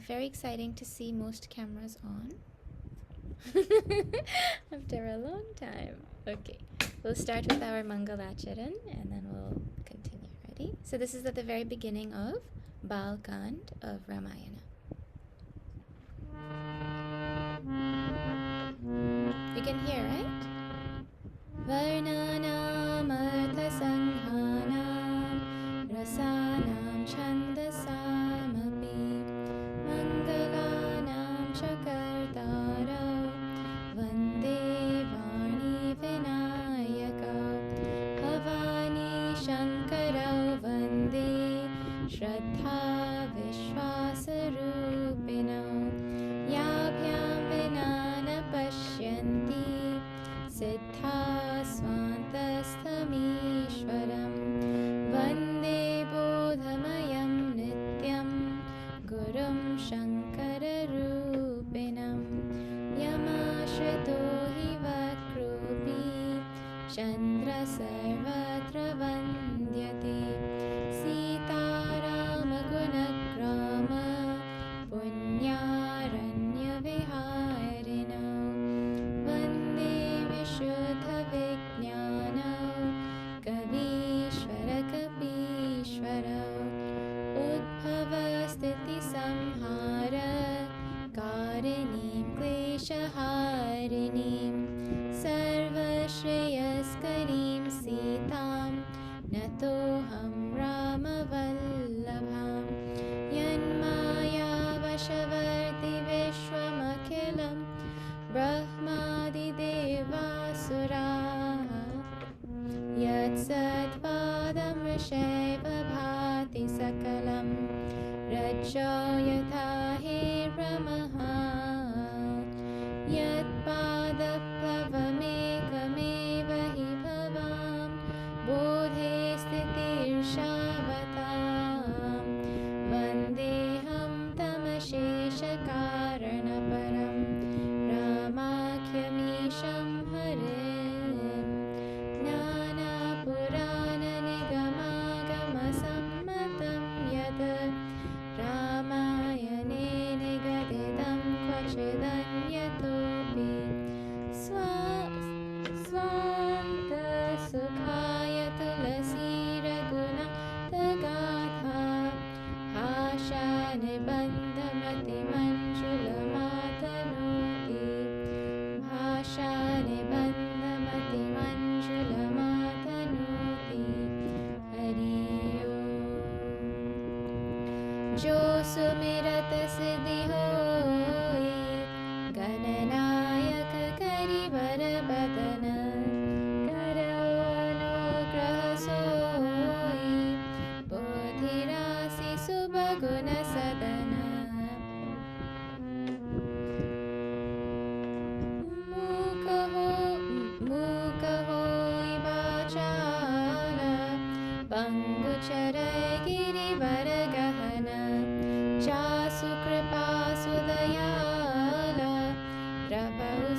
very exciting to see most cameras on after a long time. Okay, we'll start with our Mangalacharan and then we'll continue. Ready? So this is at the very beginning of Balkand of Ramayana. You can hear, right? Varnanam arthasanghanam rasanam chandasamapi mangalanam chakartarau vande vani vinayaka bhavani shankarau vande shraddha vishwasarupinau yabhyam vinana pashyanti siddha svantastamishwaram vande bodhamayam nityam gurum shankararupinam yamashrito hi vakrupi chandra sarvatra vandyate sitarama gunagrama punyaranya viharina vande vishuddha vijnana kavishvara kapishvara udbhava sthiti samhara karinim kleshaharinim sarvashreyaskarim sitam natoham ramavallabham yanmaya vashavarti vishwamakhilam brahmadi devasuraha yat satvadam rishaiva bhati sakalam rajo yatha hiramaha yat padaplavamekhameva hi bhavam bodhe sthitirshavatam vandeham tamasheshakaranaparam ramakhyamisham harim jnana-purana-nigama-gama-sammatam yad ramayane nigadidam kvachidanyatopi swanta-sukhaya tulasi-raghunatha-gatha bhasha-nibandhamati-manjula-matanuti bhasha-nibandhamati-manjula-matanuti Hari Om Jo sumirat siddhi hoi gananayaka karivar badana karo anugraha soi bodhirasi subhaguna sadana mukha hoi vachala pangucharai girivar gahana chasu kripa sudayala prabhu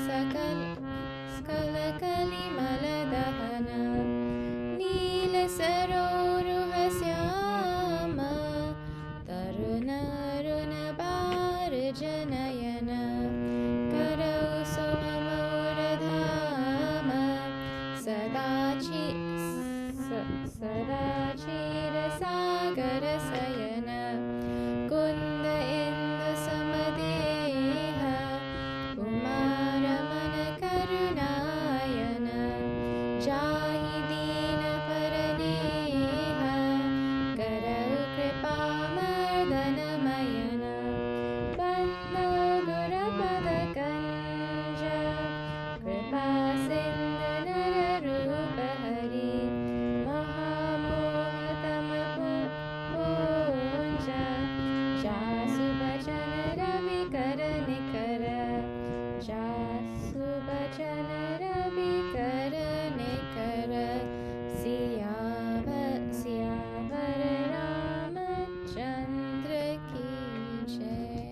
skala kalimaladahana nila saroruhasyama taruna aruna bharajanayana karau somamuradhama sadachira sagara sayana kunda inda samadeha umaramana karunayana jahi dina paraneha karau kripa mardanamayana bandha gurapada kanja kripa sindhu nararupa hari mahamohatama punja jasu bachana ravi kara nikara jasu bachana ravi kara nikara siyavar Ramachandra ki jai.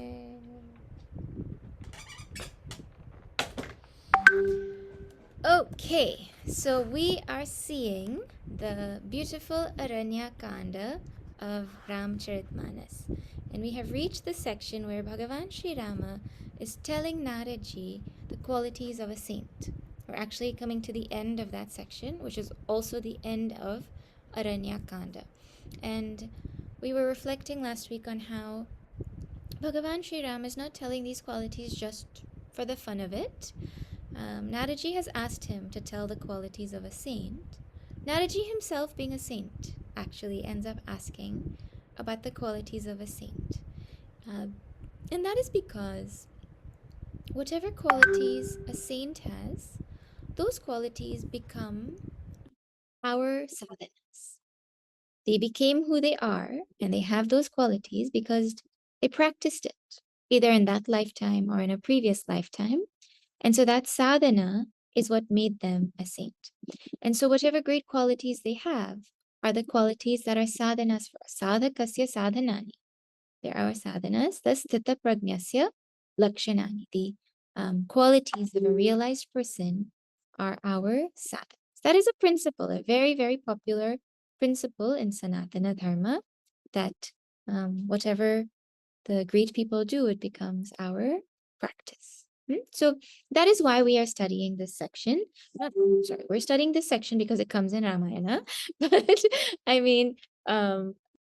Okay, so we are seeing the beautiful Aranya Kanda of Ramcharitmanas. And we have reached the section where Bhagavan Sri Rama is telling Nāraji the qualities of a saint. We're actually coming to the end of that section, which is also the end of Aranyakanda. And we were reflecting last week on how Bhagavan Sri Rama is not telling these qualities just for the fun of it. Nāraji has asked him to tell the qualities of a saint. Nāraji himself, being a saint, actually ends up asking about the qualities of a saint. And that is because whatever qualities a saint has, those qualities become our sadhanas. They became who they are, and they have those qualities because they practiced it, either in that lifetime or in a previous lifetime. And so that sadhana is what made them a saint. And so whatever great qualities they have are the qualities that are sadhanas for us. Sadhakasya sadhanani. There are sadhanas. Thus, sthita prajnasya lakshanani. The qualities of a realized person are our sadhanas. That is a principle, a very, very popular principle in Sanatana Dharma, that whatever the great people do, it becomes our practice. So that is why we are studying this section. We're studying this section because it comes in Ramayana. But I mean,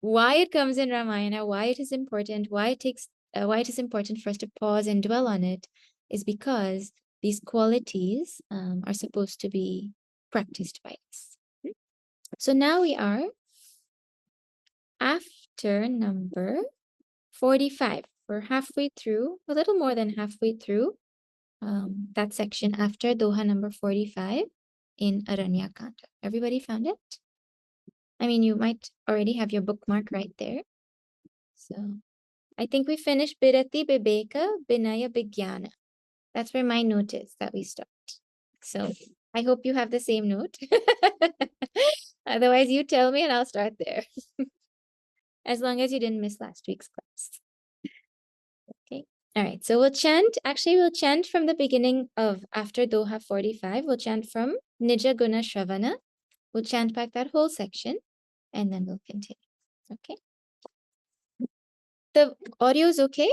why it comes in Ramayana, why it is important, why it is important for us to pause and dwell on it, is because these qualities are supposed to be practiced by us. So now we are after number 45. We're halfway through, a little more than halfway through that section after Doha number 45 in Aranyakanda. Everybody found it? I mean, you might already have your bookmark right there. So I think we finished Birati Bibeka Binaya Bigyana. That's where my note is that we stopped. So I hope you have the same note. Otherwise, you tell me and I'll start there. As long as you didn't miss last week's class. Okay. All right. So we'll chant from the beginning of after Doha 45. We'll chant from Nija Guna Shravana. We'll chant back that whole section and then we'll continue. Okay. The audio is okay?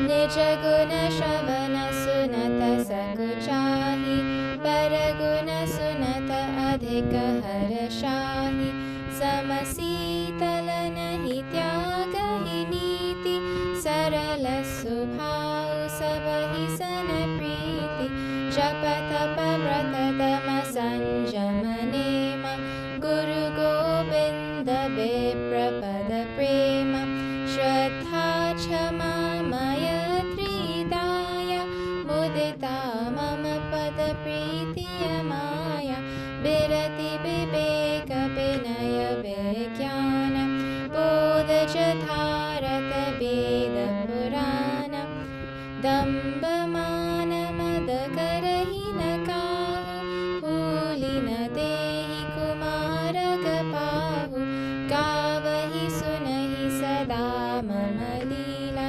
Nija Guna Shravana Sunata Sakuchahi Paraguna Sunata Adhika Harashahi Samasitala Nahi Tyagahi Niti Sarala Subhau Sabahi Sanapriti Japatapa Vratadama Sanjamanema Guru Govinda Viprapada Prema Shraddha Chama Maya Tridaya Mudita Mama Pada Pritiya Maya Birati Viveka Vinaya Vikyana Bodha Jatharata Veda Purana Dambamana Madhakarahina Kahu Hulina Dehi Kumara Kapahu Kavahi Sunahi Sada Mama Lila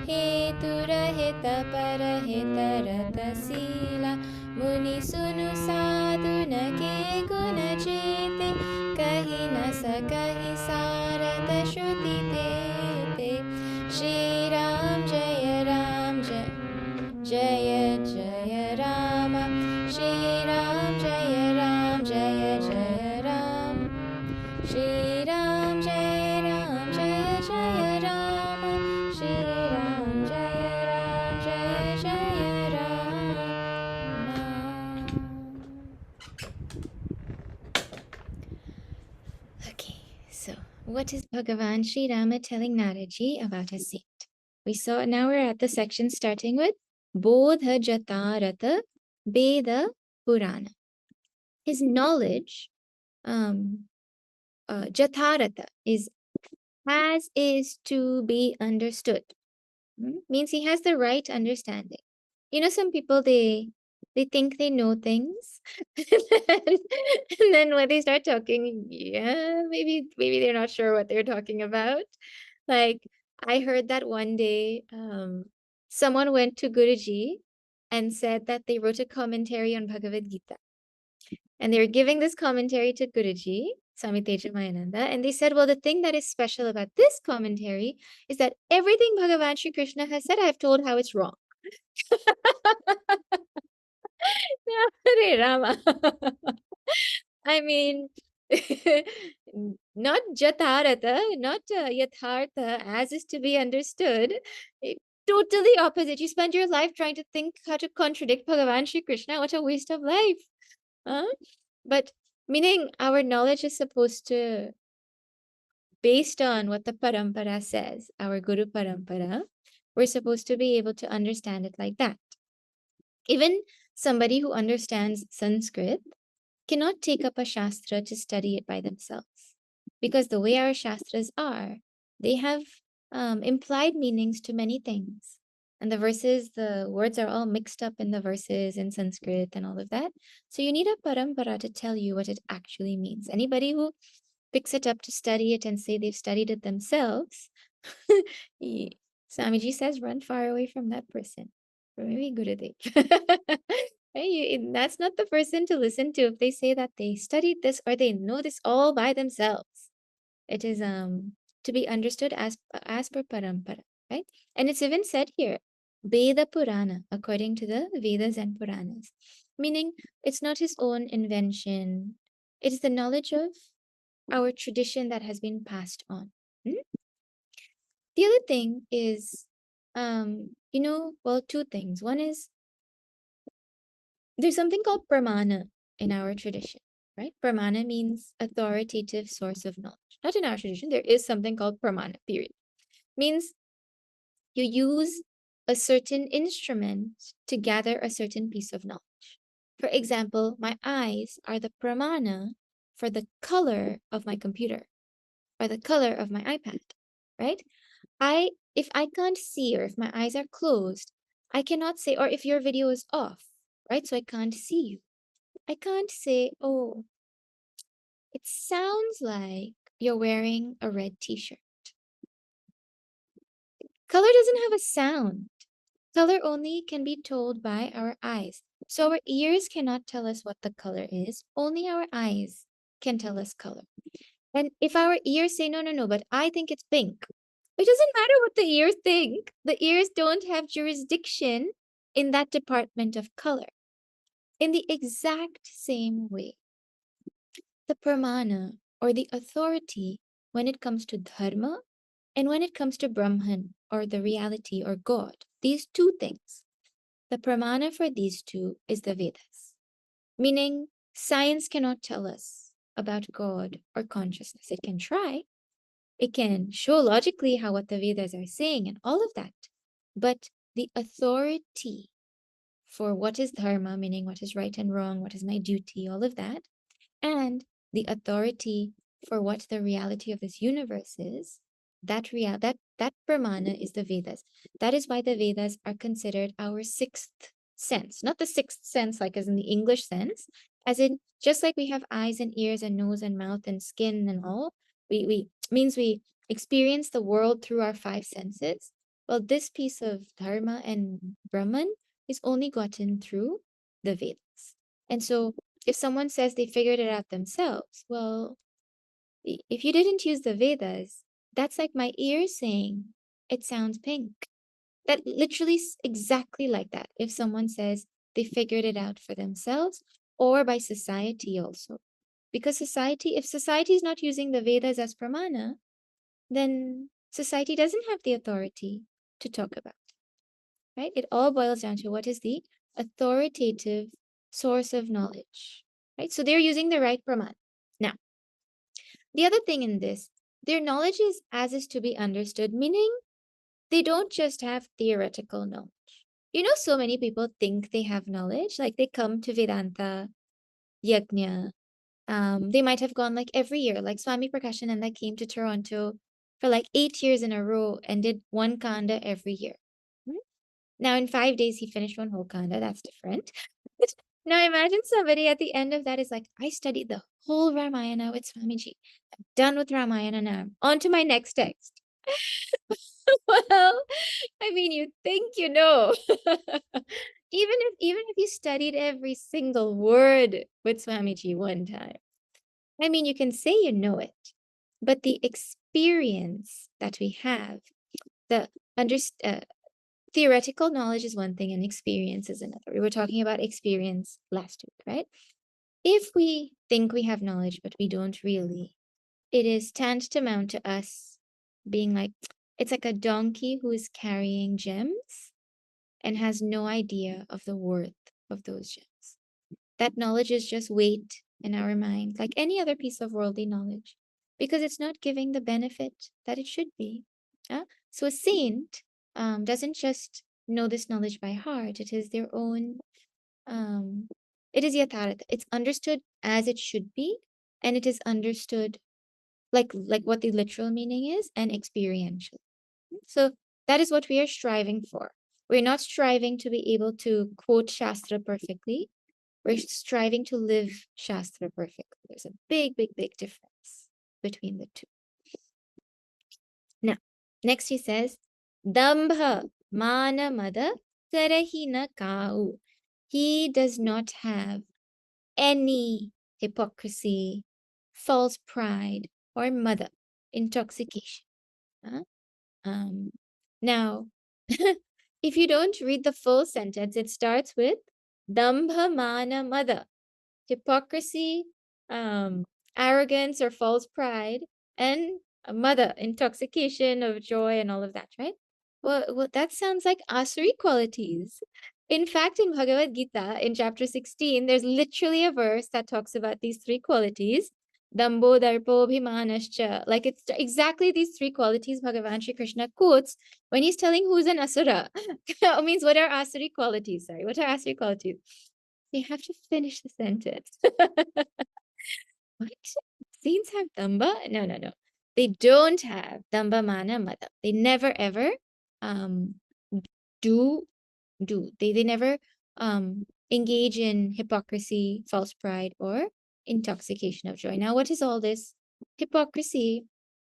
Heturahita Parahita Rata Sila Muni Sunu Sadhuna Ke Guna Jete Kahina Sakahi Sarata Shruti Te Shri Ram Jaya Ram Jaya Jaya Rama Shri Ram Jaya Ram Jaya Jaya Ram Shri Ram Jaya Ram Jaya Jaya Rama Shri Ram Jaya Ram Jaya Jaya Rama. Okay, so what is Bhagavan Sri Rama telling Nāraji about a saint? We saw, now we're at the section starting with Bodha Jatarata Veda Purana. His knowledge, Jatarata, is as is to be understood. Means he has the right understanding. You know, some people, they think they know things, and then when they start talking, yeah, maybe they're not sure what they're talking about. Like, I heard that one day, someone went to Guruji and said that they wrote a commentary on Bhagavad Gita. And they were giving this commentary to Guruji, Swami Tejamayananda, and they said, well, the thing that is special about this commentary is that everything Bhagavan Sri Krishna has said, I've told how it's wrong. Hare Rama. I mean, not Jatharata, not Yathartha, as is to be understood. Eh, Totally opposite. You spend your life trying to think how to contradict Bhagavan Sri Krishna. What a waste of life. Huh? But meaning our knowledge is supposed to, based on what the parampara says, our Guru Parampara, we're supposed to be able to understand it like that. Even somebody who understands Sanskrit cannot take up a shastra to study it by themselves. Because the way our shastras are, they have implied meanings to many things. And the verses, the words are all mixed up in the verses in Sanskrit and all of that. So you need a parampara to tell you what it actually means. Anybody who picks it up to study it and say they've studied it themselves, Swamiji says, run far away from that person. Or maybe Gurudev. Hey, that's not the person to listen to if they say that they studied this or they know this all by themselves. It is to be understood as per parampara, right? And it's even said here, Veda Purana, according to the Vedas and Puranas, meaning it's not his own invention. It is the knowledge of our tradition that has been passed on. The other thing is, well, two things. One is there's something called pramana in our tradition, right? Pramana means authoritative source of knowledge. Not in our tradition, there is something called pramana, period. Means you use a certain instrument to gather a certain piece of knowledge. For example, my eyes are the pramana for the color of my computer or the color of my iPad, right? If I can't see or if my eyes are closed, I cannot say, or if your video is off, right? So I can't see you. I can't say, oh, it sounds like you're wearing a red t-shirt. Color doesn't have a sound. Color only can be told by our eyes. So our ears cannot tell us what the color is. Only our eyes can tell us color. And if our ears say, no, no, no, but I think it's pink, it doesn't matter what the ears think. The ears don't have jurisdiction in that department of color. In the exact same way, the pramana or the authority when it comes to dharma and when it comes to Brahman or the reality or God, these two things, the pramana for these two is the Vedas, meaning science cannot tell us about God or consciousness. It can try, it can show logically how what the Vedas are saying and all of that, but the authority for what is dharma, meaning what is right and wrong, what is my duty, all of that, and the authority for what the reality of this universe is, that pramana is the Vedas. That is why the Vedas are considered our sixth sense, not the sixth sense like as in the English sense, as in just like we have eyes and ears and nose and mouth and skin and all, we means we experience the world through our five senses. Well, this piece of dharma and Brahman is only gotten through the Vedas. And so if someone says they figured it out themselves, well, if you didn't use the Vedas, that's like my ears saying it sounds pink. That literally exactly like that. If someone says they figured it out for themselves or by society also. Because society, if society is not using the Vedas as pramana, then society doesn't have the authority to talk about, right? It all boils down to what is the authoritative source of knowledge, right? So they're using the right praman. Now, the other thing in this, their knowledge is as is to be understood, meaning they don't just have theoretical knowledge. You know, so many people think they have knowledge, like they come to Vedanta, Yajna. They might have gone like every year, like Swami Prakashananda came to Toronto for like 8 years in a row and did one kanda every year. Now, in 5 days, he finished one whole kanda. That's different. Now, imagine somebody at the end of that is like, I studied the whole Ramayana with Swamiji. I'm done with Ramayana now. On to my next text. Well, I mean, you think you know. even if you studied every single word with Swamiji one time, I mean, you can say you know it, but the experience that we have, the theoretical knowledge is one thing and experience is another. We were talking about experience last week, right? If we think we have knowledge, but we don't really, it is tantamount to us being like, it's like a donkey who is carrying gems and has no idea of the worth of those gems. That knowledge is just weight in our mind, like any other piece of worldly knowledge, because it's not giving the benefit that it should be. So a saint doesn't just know this knowledge by heart, it is their own, it is yathartha. It's understood as it should be, and it is understood like what the literal meaning is and experiential. So that is what we are striving for. We're not striving to be able to quote Shastra perfectly. We're striving to live Shastra perfectly. There's a big, big, big difference between the two. Now, next he says, Dambha mana mada karahina kau. He does not have any hypocrisy, false pride, or mada, intoxication. Huh? Now, if you don't read the full sentence, it starts with Dambha mana mada, hypocrisy, arrogance or false pride, and mada, intoxication of joy and all of that, right? Well, that sounds like asuri qualities. In fact, in Bhagavad Gita, in chapter 16, there's literally a verse that talks about these three qualities. Dambo, Darpo, Bhimanascha. Like it's exactly these three qualities Bhagavan Sri Krishna quotes when he's telling who's an asura. It means what are asuri qualities? Sorry, what are asuri qualities? You have to finish the sentence. What? Saints have damba? No, no, no. They don't have damba mana mada. They never ever um do they never engage in hypocrisy, false pride, or intoxication of joy. Now, what is all this? Hypocrisy.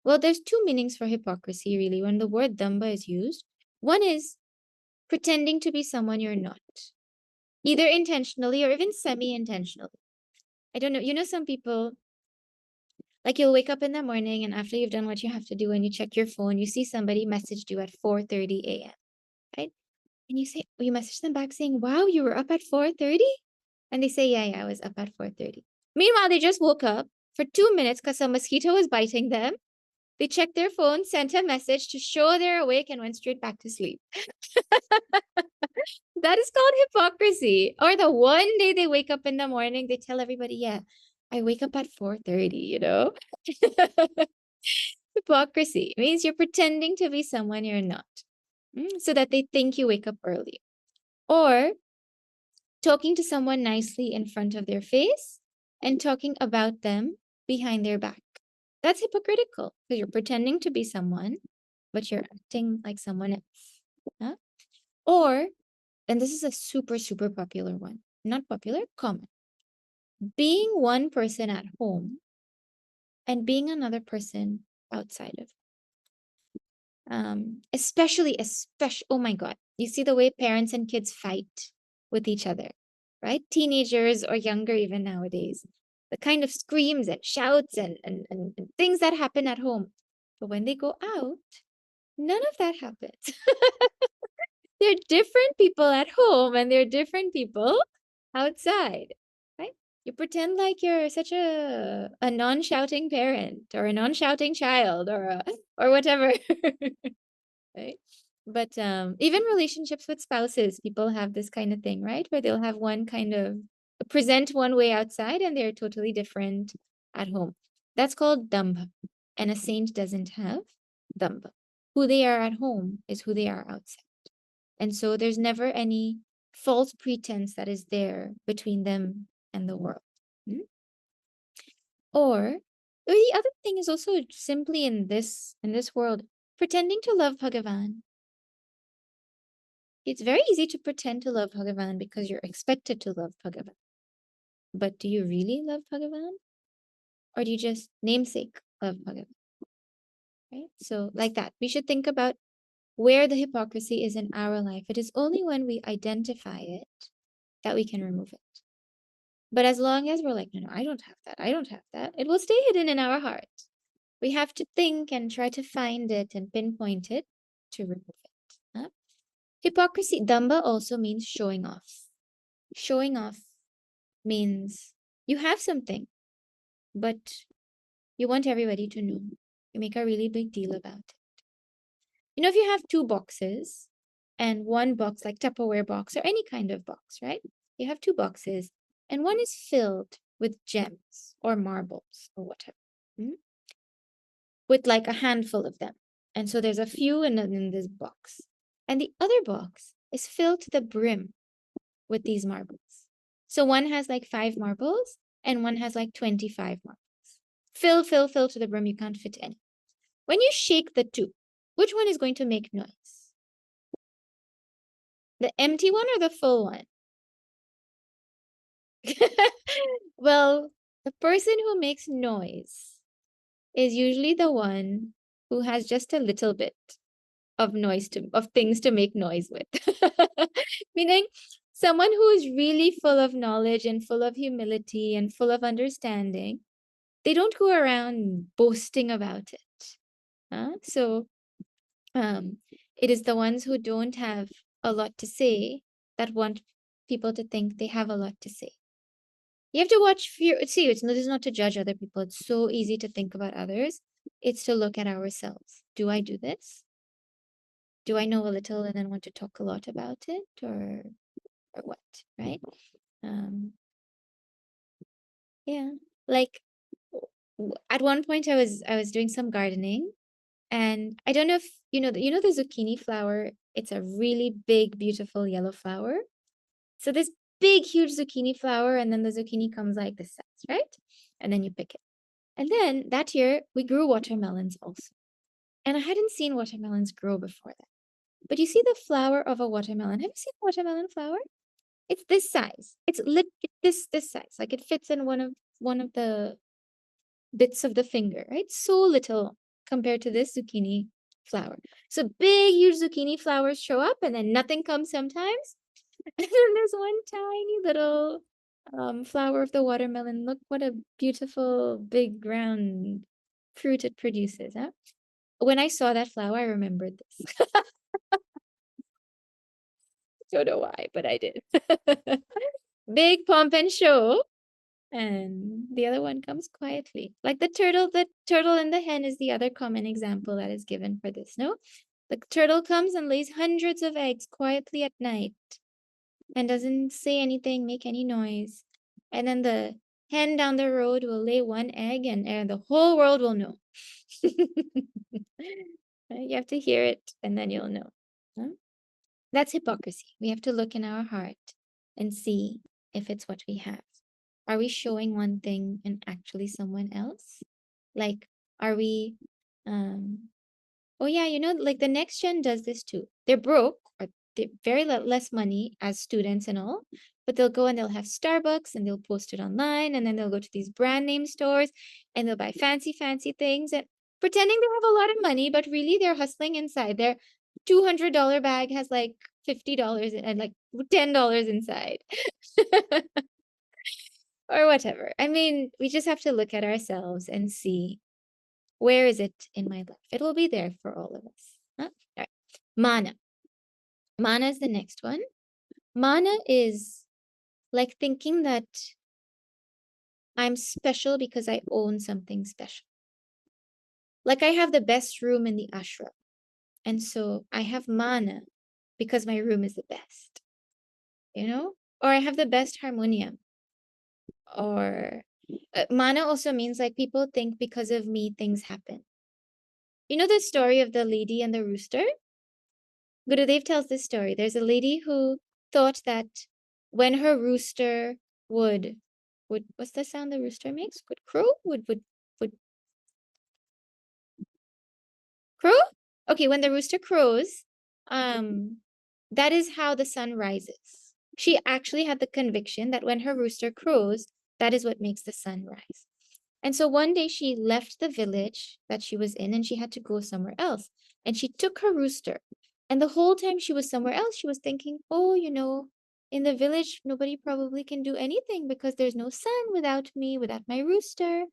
Well, there's two meanings for hypocrisy, really, when the word damba is used. One is pretending to be someone you're not, either intentionally or even semi-intentionally. I don't know. You know, some people, like you'll wake up in the morning and after you've done what you have to do and you check your phone, you see somebody messaged you at 4:30 a.m., right? And you say, you message them back saying, wow, you were up at 4:30? And they say, yeah, I was up at 4:30. Meanwhile, they just woke up for 2 minutes because a mosquito was biting them. They checked their phone, sent a message to show they're awake, and went straight back to sleep. That is called hypocrisy. Or the one day they wake up in the morning, they tell everybody, yeah, I wake up at 4:30, you know? Hypocrisy means you're pretending to be someone you're not, so that they think you wake up early. Or talking to someone nicely in front of their face and talking about them behind their back. That's hypocritical because you're pretending to be someone, but you're acting like someone else. Huh? Or, and this is a super, super popular one, not popular, common. Being one person at home and being another person outside of especially, oh my God, you see the way parents and kids fight with each other, right? Teenagers or younger even nowadays, the kind of screams and shouts and things that happen at home. But when they go out, none of that happens. They're different people at home and they're different people outside, right? You pretend like you're such a non-shouting parent or a non-shouting child or whatever. Right? But even relationships with spouses, people have this kind of thing, right? Where they'll have one kind of present one way outside and they're totally different at home. That's called dambha. And a saint doesn't have dambha. Who they are at home is who they are outside. And so there's never any false pretense that is there between them and the world. Or the other thing is also simply in this world, pretending to love Bhagavan. It's very easy to pretend to love Bhagavan because you're expected to love Bhagavan. But do you really love Bhagavan? Or do you just namesake love Bhagavan? Right? So like that, we should think about where the hypocrisy is in our life. It is only when we identify it that we can remove it. But as long as we're like, no, I don't have that, I don't have that, it will stay hidden in our heart. We have to think and try to find it and pinpoint it to remove it. Huh? Hypocrisy, damba, also means showing off. Showing off means you have something, but you want everybody to know. You make a really big deal about it. You know, if you have two boxes and one box, like Tupperware box or any kind of box, right? You have two boxes and one is filled with gems or marbles or whatever, with like a handful of them. And so there's a few in this box. And the other box is filled to the brim with these marbles. So one has like 5 marbles and one has like 25 marbles. Fill to the brim. You can't fit any. When you shake the two, which one is going to make noise? The empty one or the full one? Well, the person who makes noise is usually the one who has just a little bit of things to make noise with. Meaning someone who is really full of knowledge and full of humility and full of understanding, they don't go around boasting about it. So it is the ones who don't have a lot to say that want people to think they have a lot to say. You have to watch fear. See, this is not to judge other people. It's so easy to think about others. It's to look at ourselves. Do I do this? Do I know a little and then want to talk a lot about it, or what, right? Yeah. Like at one point I was doing some gardening, and I don't know if you know the zucchini flower. It's a really big, beautiful yellow flower. So this big, huge zucchini flower, and then the zucchini comes like this size, right? And then you pick it. And then that year we grew watermelons also. And I hadn't seen watermelons grow before that. But you see the flower of a watermelon. Have you seen a watermelon flower? It's this size. It's this size. Like it fits in one of the bits of the finger, right? So little compared to this zucchini flower. So big, huge zucchini flowers show up and then nothing comes sometimes. And then there's one tiny little flower of the watermelon. Look what a beautiful, big, round fruit it produces. Huh? When I saw that flower, I remembered this. Don't know why, but I did. Big pomp and show. And the other one comes quietly. Like the turtle and the hen is the other common example that is given for this, no? The turtle comes and lays hundreds of eggs quietly at night and doesn't say anything, make any noise. And then the hen down the road will lay one egg and the whole world will know. You have to hear it and then you'll know. Huh? That's hypocrisy. We have to look in our heart and see if it's what we have. Are we showing one thing and actually someone else? Like, are we, oh yeah, like the next gen does this too. They're broke or they very less money as students and all, but they'll go and they'll have Starbucks and they'll post it online, and then they'll go to these brand name stores and they'll buy fancy things and pretending they have a lot of money, but really they're hustling inside. Their $200 bag has like $50 and like $10 inside. Or whatever. I mean, we just have to look at ourselves and see, where is it in my life? It will be there for all of us. Huh? All right. Mana. Mana is the next one. Mana is like thinking that I'm special because I own something special. Like I have the best room in the ashram. And so I have mana because my room is the best. Or I have the best harmonium. Or mana also means like people think because of me things happen. You know the story of the lady and the rooster? Gurudev tells this story. There's a lady who thought that when her rooster would what's the sound the rooster makes? Would crow? Would crow? Okay, when the rooster crows, that is how the sun rises. She actually had the conviction that when her rooster crows, that is what makes the sun rise. And so one day she left the village that she was in and she had to go somewhere else. And she took her rooster And the whole time she was somewhere else, she was thinking, oh, in the village, nobody probably can do anything because there's no sun without me, without my rooster.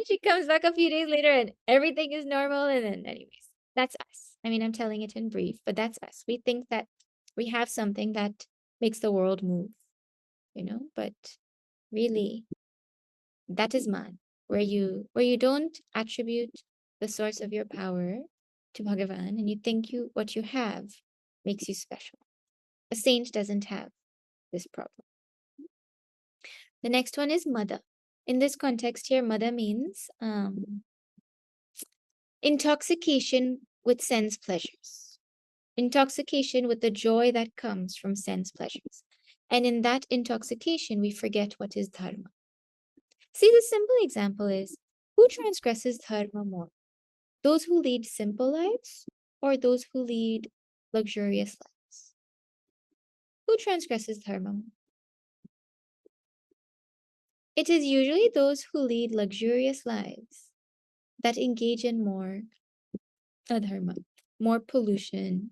She comes back a few days later and everything is normal. And then, anyways, that's us. I mean, I'm telling it in brief, but that's us. We think that we have something that makes the world move, but really, that is man, where you don't attribute the source of your power to Bhagavan, and you think what you have makes you special. A saint doesn't have this problem. The next one is mother. In this context here, mother means intoxication with sense pleasures. Intoxication with the joy that comes from sense pleasures. And in that intoxication, we forget what is dharma. See, the simple example is, who transgresses dharma more? Those who lead simple lives or those who lead luxurious lives? Who transgresses dharma more? It is usually those who lead luxurious lives that engage in more adharma, more pollution,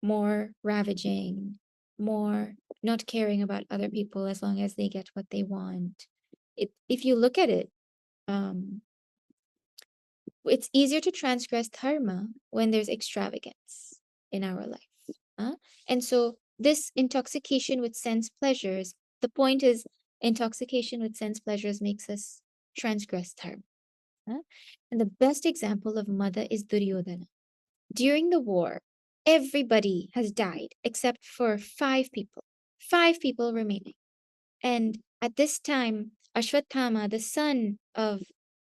more ravaging, more not caring about other people as long as they get what they want. If you look at it, it's easier to transgress dharma when there's extravagance in our life. And so this intoxication with sense pleasures, the point is intoxication with sense pleasures makes us transgress dharma. And the best example of mother is Duryodhana. During the war, everybody has died except for 5 people. 5 people remaining. And at this time, Ashwatthama, the son of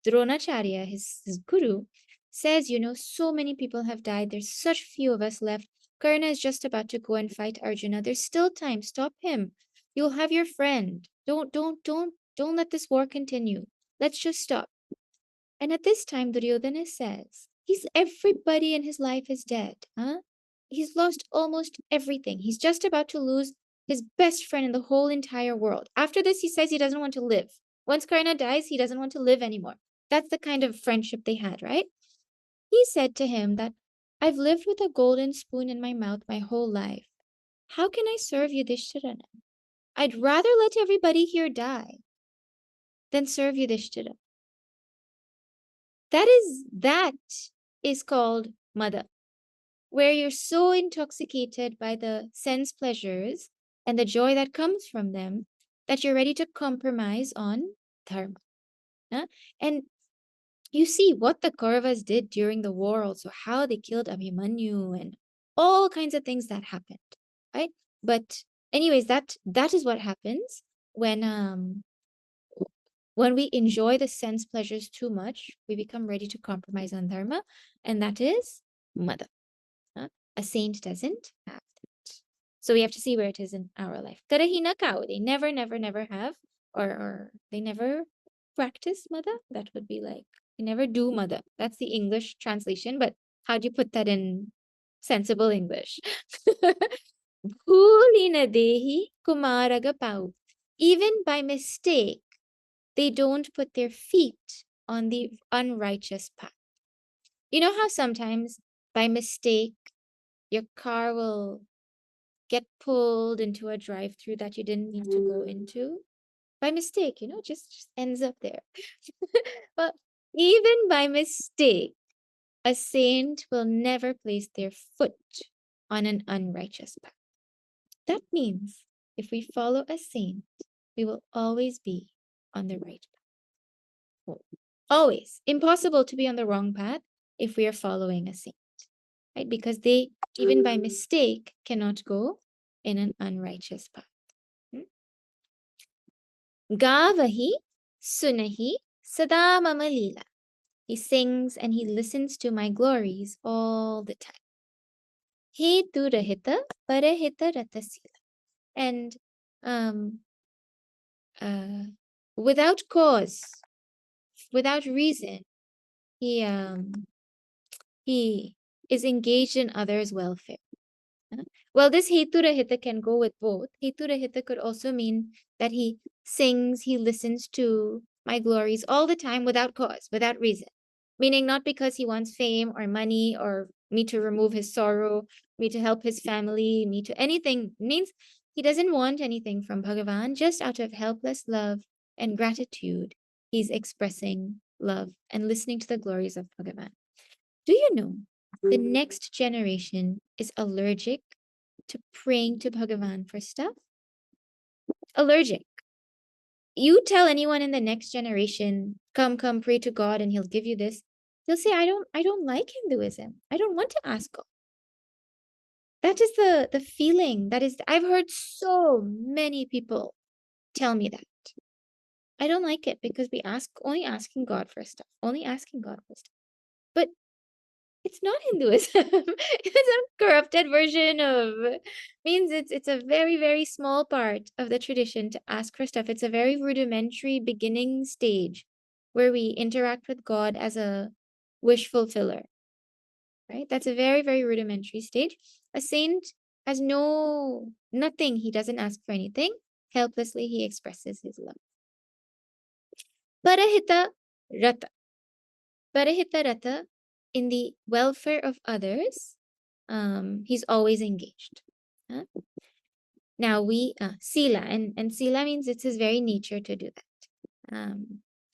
Dronacharya, his guru, says, so many people have died. There's such few of us left. Karna is just about to go and fight Arjuna. There's still time. Stop him. You'll have your friend. Don't let this war continue. Let's just stop. And at this time, Duryodhana says, everybody in his life is dead. He's lost almost everything. He's just about to lose his best friend in the whole entire world. After this, he says he doesn't want to live. Once Karna dies, he doesn't want to live anymore. That's the kind of friendship they had, right? He said to him that, I've lived with a golden spoon in my mouth my whole life. How can I serve Yudhishthira now? I'd rather let everybody here die than serve Yudhishthira. That is called mada, where you're so intoxicated by the sense pleasures and the joy that comes from them that you're ready to compromise on dharma. And you see what the Kauravas did during the war also, how they killed Abhimanyu and all kinds of things that happened, right? But anyways, that is what happens when we enjoy the sense pleasures too much, we become ready to compromise on dharma, and that is mada. A saint doesn't have that. So we have to see where it is in our life. Karahina kao, they never have, or they never practice mada. That would be like, they never do mada. That's the English translation, but how do you put that in sensible English? Bhulina dehi kumaraga pau. Even by mistake, they don't put their feet on the unrighteous path. You know how sometimes by mistake your car will get pulled into a drive-through that you didn't mean to go into? By mistake, just ends up there. Well, even by mistake, a saint will never place their foot on an unrighteous path. That means if we follow a saint, we will always be on the right path. Always. Impossible to be on the wrong path if we are following a saint, right? Because they, even by mistake, cannot go in an unrighteous path. Gavahi sunahi sada mama lila. He sings and he listens to my glories all the time. He durahita parahita ratasila. And without cause, without reason, he is engaged in others' welfare. Well, this heturahita can go with both. Heturahita could also mean that he sings, he listens to my glories all the time without cause, without reason. Meaning not because he wants fame or money or me to remove his sorrow, me to help his family, me to anything. Means he doesn't want anything from Bhagavan, just out of helpless love and gratitude. He's expressing love and listening to the glories of Bhagavan. Do you know the next generation is allergic to praying to Bhagavan for stuff? Allergic. You tell anyone in the next generation, come, pray to God and he'll give you this. They'll say, I don't like Hinduism. I don't want to ask God. That is the feeling. I've heard so many people tell me that. I don't like it because we only asking God for stuff, only asking God for stuff. But it's not Hinduism. It's a corrupted version of, means it's a very, very small part of the tradition to ask for stuff. It's a very rudimentary beginning stage where we interact with God as a wish fulfiller, right? That's a very, very rudimentary stage. A saint has nothing. He doesn't ask for anything. Helplessly, he expresses his love. Parahita Rata. Parahita Rata, in the welfare of others, he's always engaged. Now Sila, and Sila means it's his very nature to do that.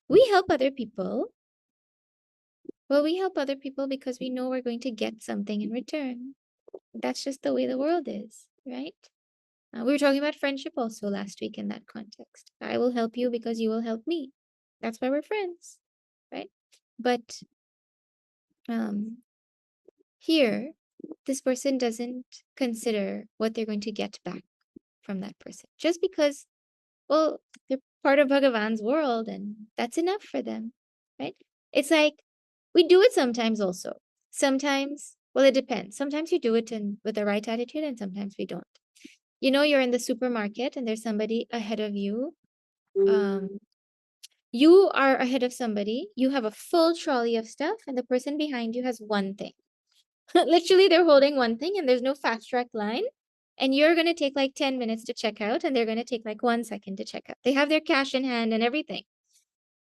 We help other people. Well, we help other people because we know we're going to get something in return. That's just the way the world is, right? We were talking about friendship also last week in that context. I will help you because you will help me. That's why we're friends, right? But here, this person doesn't consider what they're going to get back from that person. Just because, well, they're part of Bhagavan's world and that's enough for them, right? It's like, we do it sometimes also. Sometimes, well, it depends. Sometimes you do it with the right attitude and sometimes we don't. You know, you're in the supermarket and there's somebody ahead of you. You are ahead of somebody. You have a full trolley of stuff and the person behind you has one thing. Literally, they're holding one thing and there's no fast track line. And you're going to take like 10 minutes to check out and they're going to take like 1 second to check out. They have their cash in hand and everything.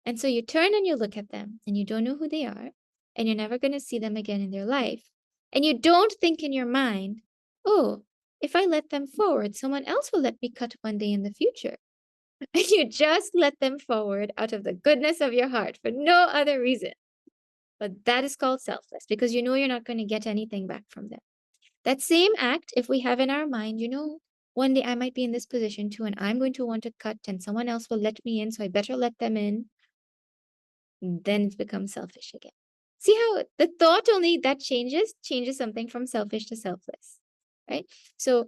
And so you turn and you look at them and you don't know who they are and you're never going to see them again in their life. And you don't think in your mind, oh, if I let them forward, someone else will let me cut one day in the future. And you just let them forward out of the goodness of your heart for no other reason. But that is called selfless because you know you're not going to get anything back from them. That same act, if we have in our mind, you know, one day I might be in this position too, and I'm going to want to cut, and someone else will let me in, so I better let them in. Then it becomes selfish again. See how the thought only that changes something from selfish to selfless, right? So,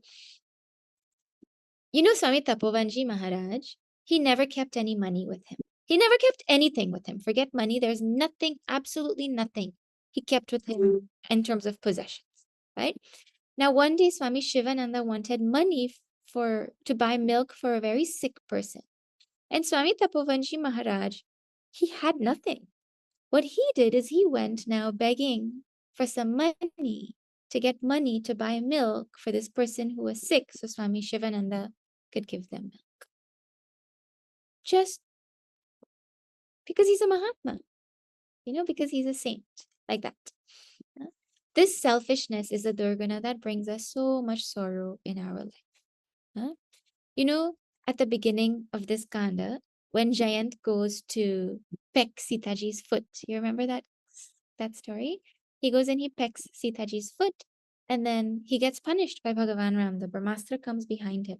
you know, Swami Tapovanji Maharaj, he never kept any money with him. He never kept anything with him. Forget money. There's nothing, absolutely nothing he kept with him in terms of possessions, right? Now, one day, Swami Shivananda wanted money to buy milk for a very sick person. And Swami Tapovanji Maharaj, he had nothing. What he did is he went now begging for some money to get money to buy milk for this person who was sick, so Swami Shivananda could give them milk. Just because he's a Mahatma, you know, because he's a saint, like that. This selfishness is a Durgana that brings us so much sorrow in our life. You know, at the beginning of this Kanda, when Jayant goes to peck Sitaji's foot, you remember that story? He goes and he pecks Sitaji's foot, and then he gets punished by Bhagavan Ram. The Brahmastra comes behind him.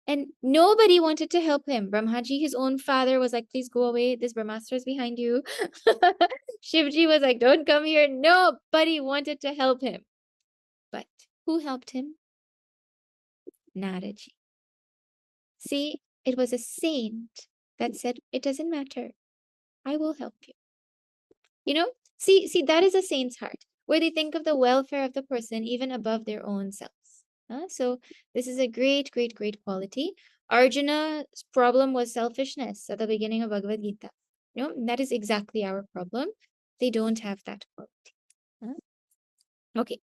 And nobody wanted to help him. Brahmaji, his own father, was like, please go away. This Brahmastra is behind you. Shivji was like, don't come here. Nobody wanted to help him. But who helped him? Nārada. See, it was a saint that said, it doesn't matter. I will help you. You know, see, that is a saint's heart, where they think of the welfare of the person even above their own selves. So this is a great, great, great quality. Arjuna's problem was selfishness at the beginning of Bhagavad Gita. You know, that is exactly our problem. They don't have that quality. Okay.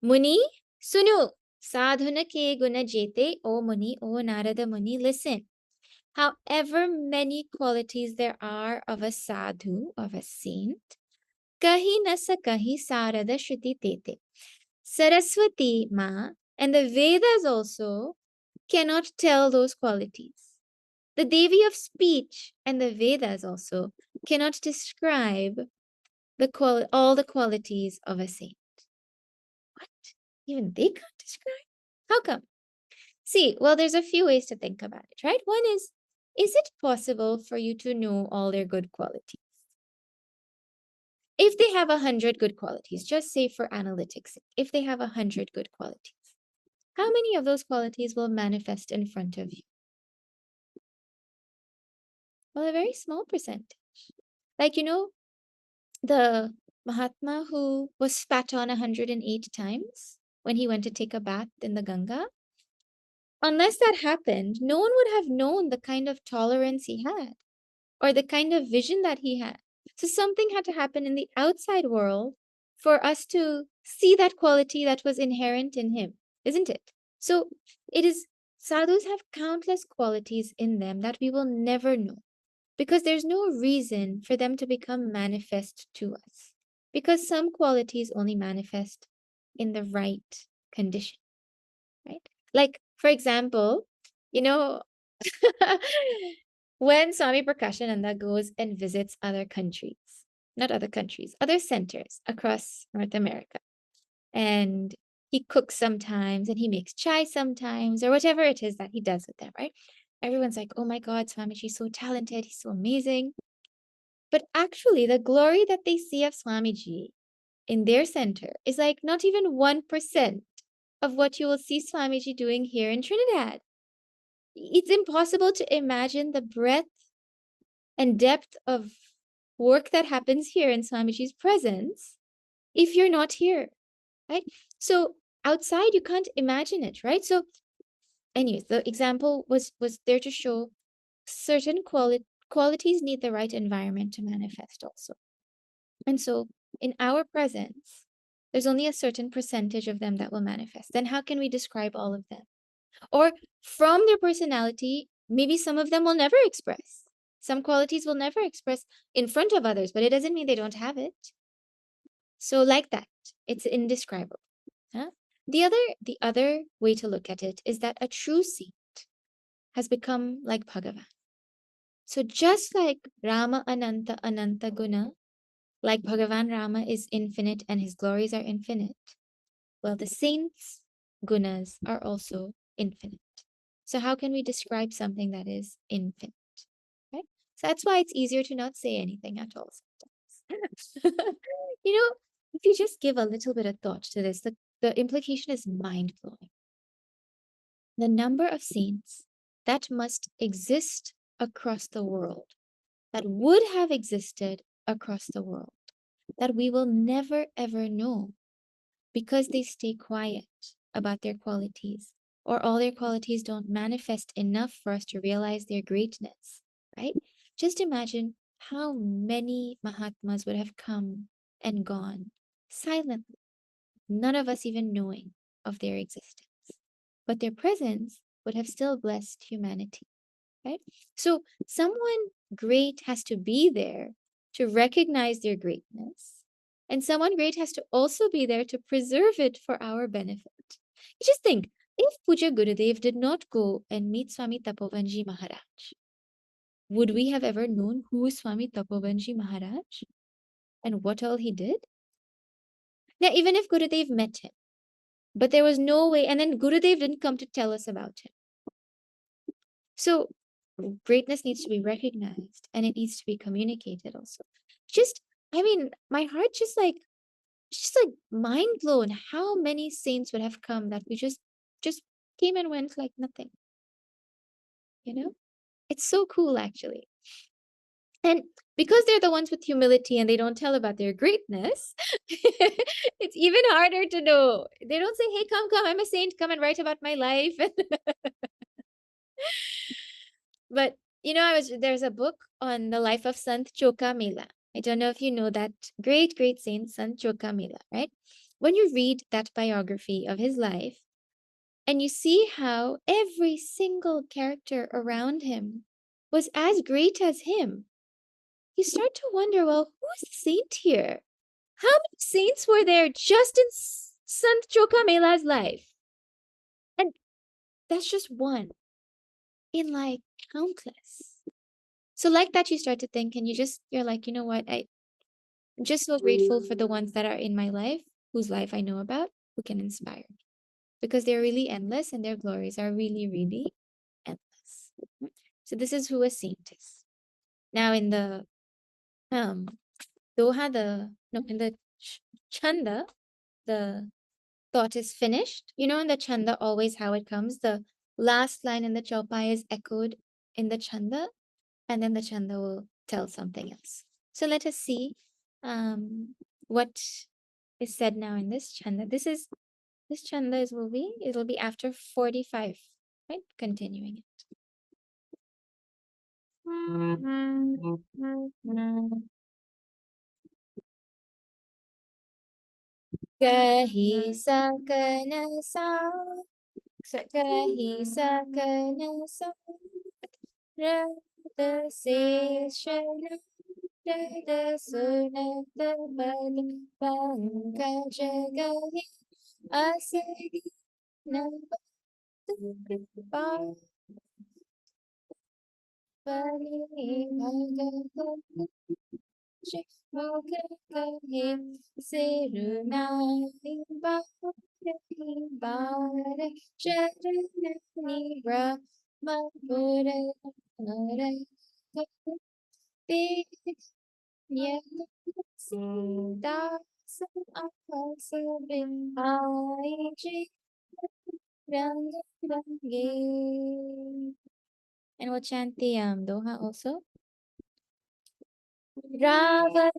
Muni, sunu. Sadhuna ke guna jete, O Muni, O Narada Muni, listen. However many qualities there are of a sadhu, of a saint, Kahi na sa kahi sarada shruti tete. Saraswati Ma and the Vedas also cannot tell those qualities. The Devi of speech and the Vedas also cannot describe all the qualities of a saint. What? Even they can't describe? How come? See, well, there's a few ways to think about it, right? One is it possible for you to know all their good qualities? If they have 100 good qualities, just say for analytics, if they have 100 good qualities, how many of those qualities will manifest in front of you? Well, a very small percentage. Like, the Mahatma who was spat on 108 times when he went to take a bath in the Ganga, unless that happened, no one would have known the kind of tolerance he had or the kind of vision that he had. So something had to happen in the outside world for us to see that quality that was inherent in him, isn't it? So it is, sadhus have countless qualities in them that we will never know because there's no reason for them to become manifest to us because some qualities only manifest in the right condition, right? Like, for example, you know, when Swami Prakashananda goes and visits other countries, not other countries, other centers across North America, and he cooks sometimes and he makes chai sometimes, or whatever it is that he does with them, right? Everyone's like, oh my God, Swamiji's so talented, he's so amazing. But actually, the glory that they see of Swamiji in their center is like not even 1% of what you will see Swamiji doing here in Trinidad. It's impossible to imagine the breadth and depth of work that happens here in Swamiji's presence if you're not here, right? So outside, you can't imagine it, right? So anyways, the example was there to show certain qualities need the right environment to manifest also. And so in our presence, there's only a certain percentage of them that will manifest. Then how can we describe all of them? Or from their personality, maybe some of them will never express. Some qualities will never express in front of others, but it doesn't mean they don't have it. So like that, it's indescribable. Huh? The other way to look at it is that a true saint has become like Bhagavan. So just like Rama Ananta Ananta Guna, like Bhagavan Rama is infinite and his glories are infinite, well, the saints' gunas are also infinite. So how can we describe something that is infinite? Right? So that's why it's easier to not say anything at all sometimes. If you just give a little bit of thought to this, the implication is mind-blowing. The number of saints that must exist across the world, that would have existed across the world, that we will never ever know because they stay quiet about their qualities, or all their qualities don't manifest enough for us to realize their greatness, right? Just imagine how many Mahatmas would have come and gone silently, none of us even knowing of their existence. But their presence would have still blessed humanity, right? So someone great has to be there to recognize their greatness. And someone great has to also be there to preserve it for our benefit. You just think, if Puja Gurudev did not go and meet Swami Tapovanji Maharaj, would we have ever known who is Swami Tapovanji Maharaj and what all he did? Now, even if Gurudev met him, but there was no way, and then Gurudev didn't come to tell us about him. So greatness needs to be recognized and it needs to be communicated also. My heart just like mind blown how many saints would have come that we just came and went like nothing. It's so cool actually. And because they're the ones with humility and they don't tell about their greatness, it's even harder to know. They don't say, hey, come, I'm a saint, come and write about my life. But there's a book on the life of Sant Choka Mela. I don't know if you know that great saint Sant Choka Mela, right? When you read that biography of his life and you see how every single character around him was as great as him, you start to wonder, well, who is the saint here? How many saints were there just in Sant Chokamela's life? And that's just one in like countless. So like that, you start to think, and you're like, you know what? I'm just so grateful for the ones that are in my life, whose life I know about, who can inspire me. Because they're really endless and their glories are really, really endless. So this is who a saint is. Now in the um Doha, in the Chanda, the thought is finished. You know, in the Chanda, always how it comes. The last line in the Chaupai is echoed in the Chanda, and then the Chanda will tell something else. So let us see what is said now in this Chanda. This Chanda it'll be after 45, right? Continuing it. Kahi sakana sa kahi sakana sa rada se shana rada sunata bali pankaj gahi asadi nabatu kripa bali bhagavan Mukhahe Sirunai Bare Charanani Brahma Pura Sita Asabin Aiji Rangi. And we'll chant the Doha also. Rava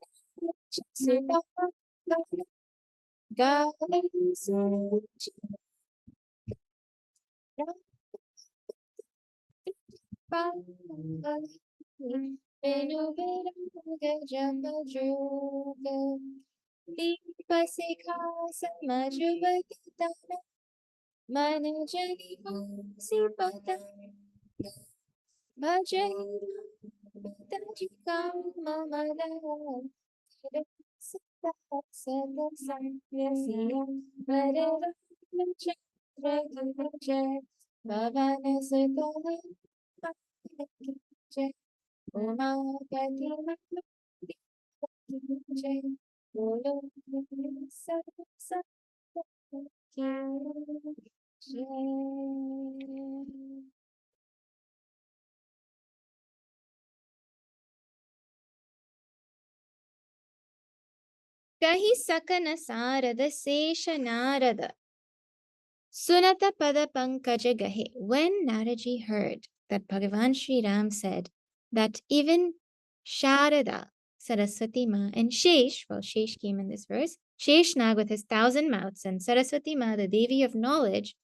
Kahi sakana sarada sesha Nārada. Sunata pada pankaja gahe. When Naraji heard that Bhagavan Sri Ram said that even Sharada, Saraswati Ma, and Shesh, well, Shesh came in this verse, Shesh Nag with his 1,000 mouths, and Saraswati Ma, the Devi of knowledge,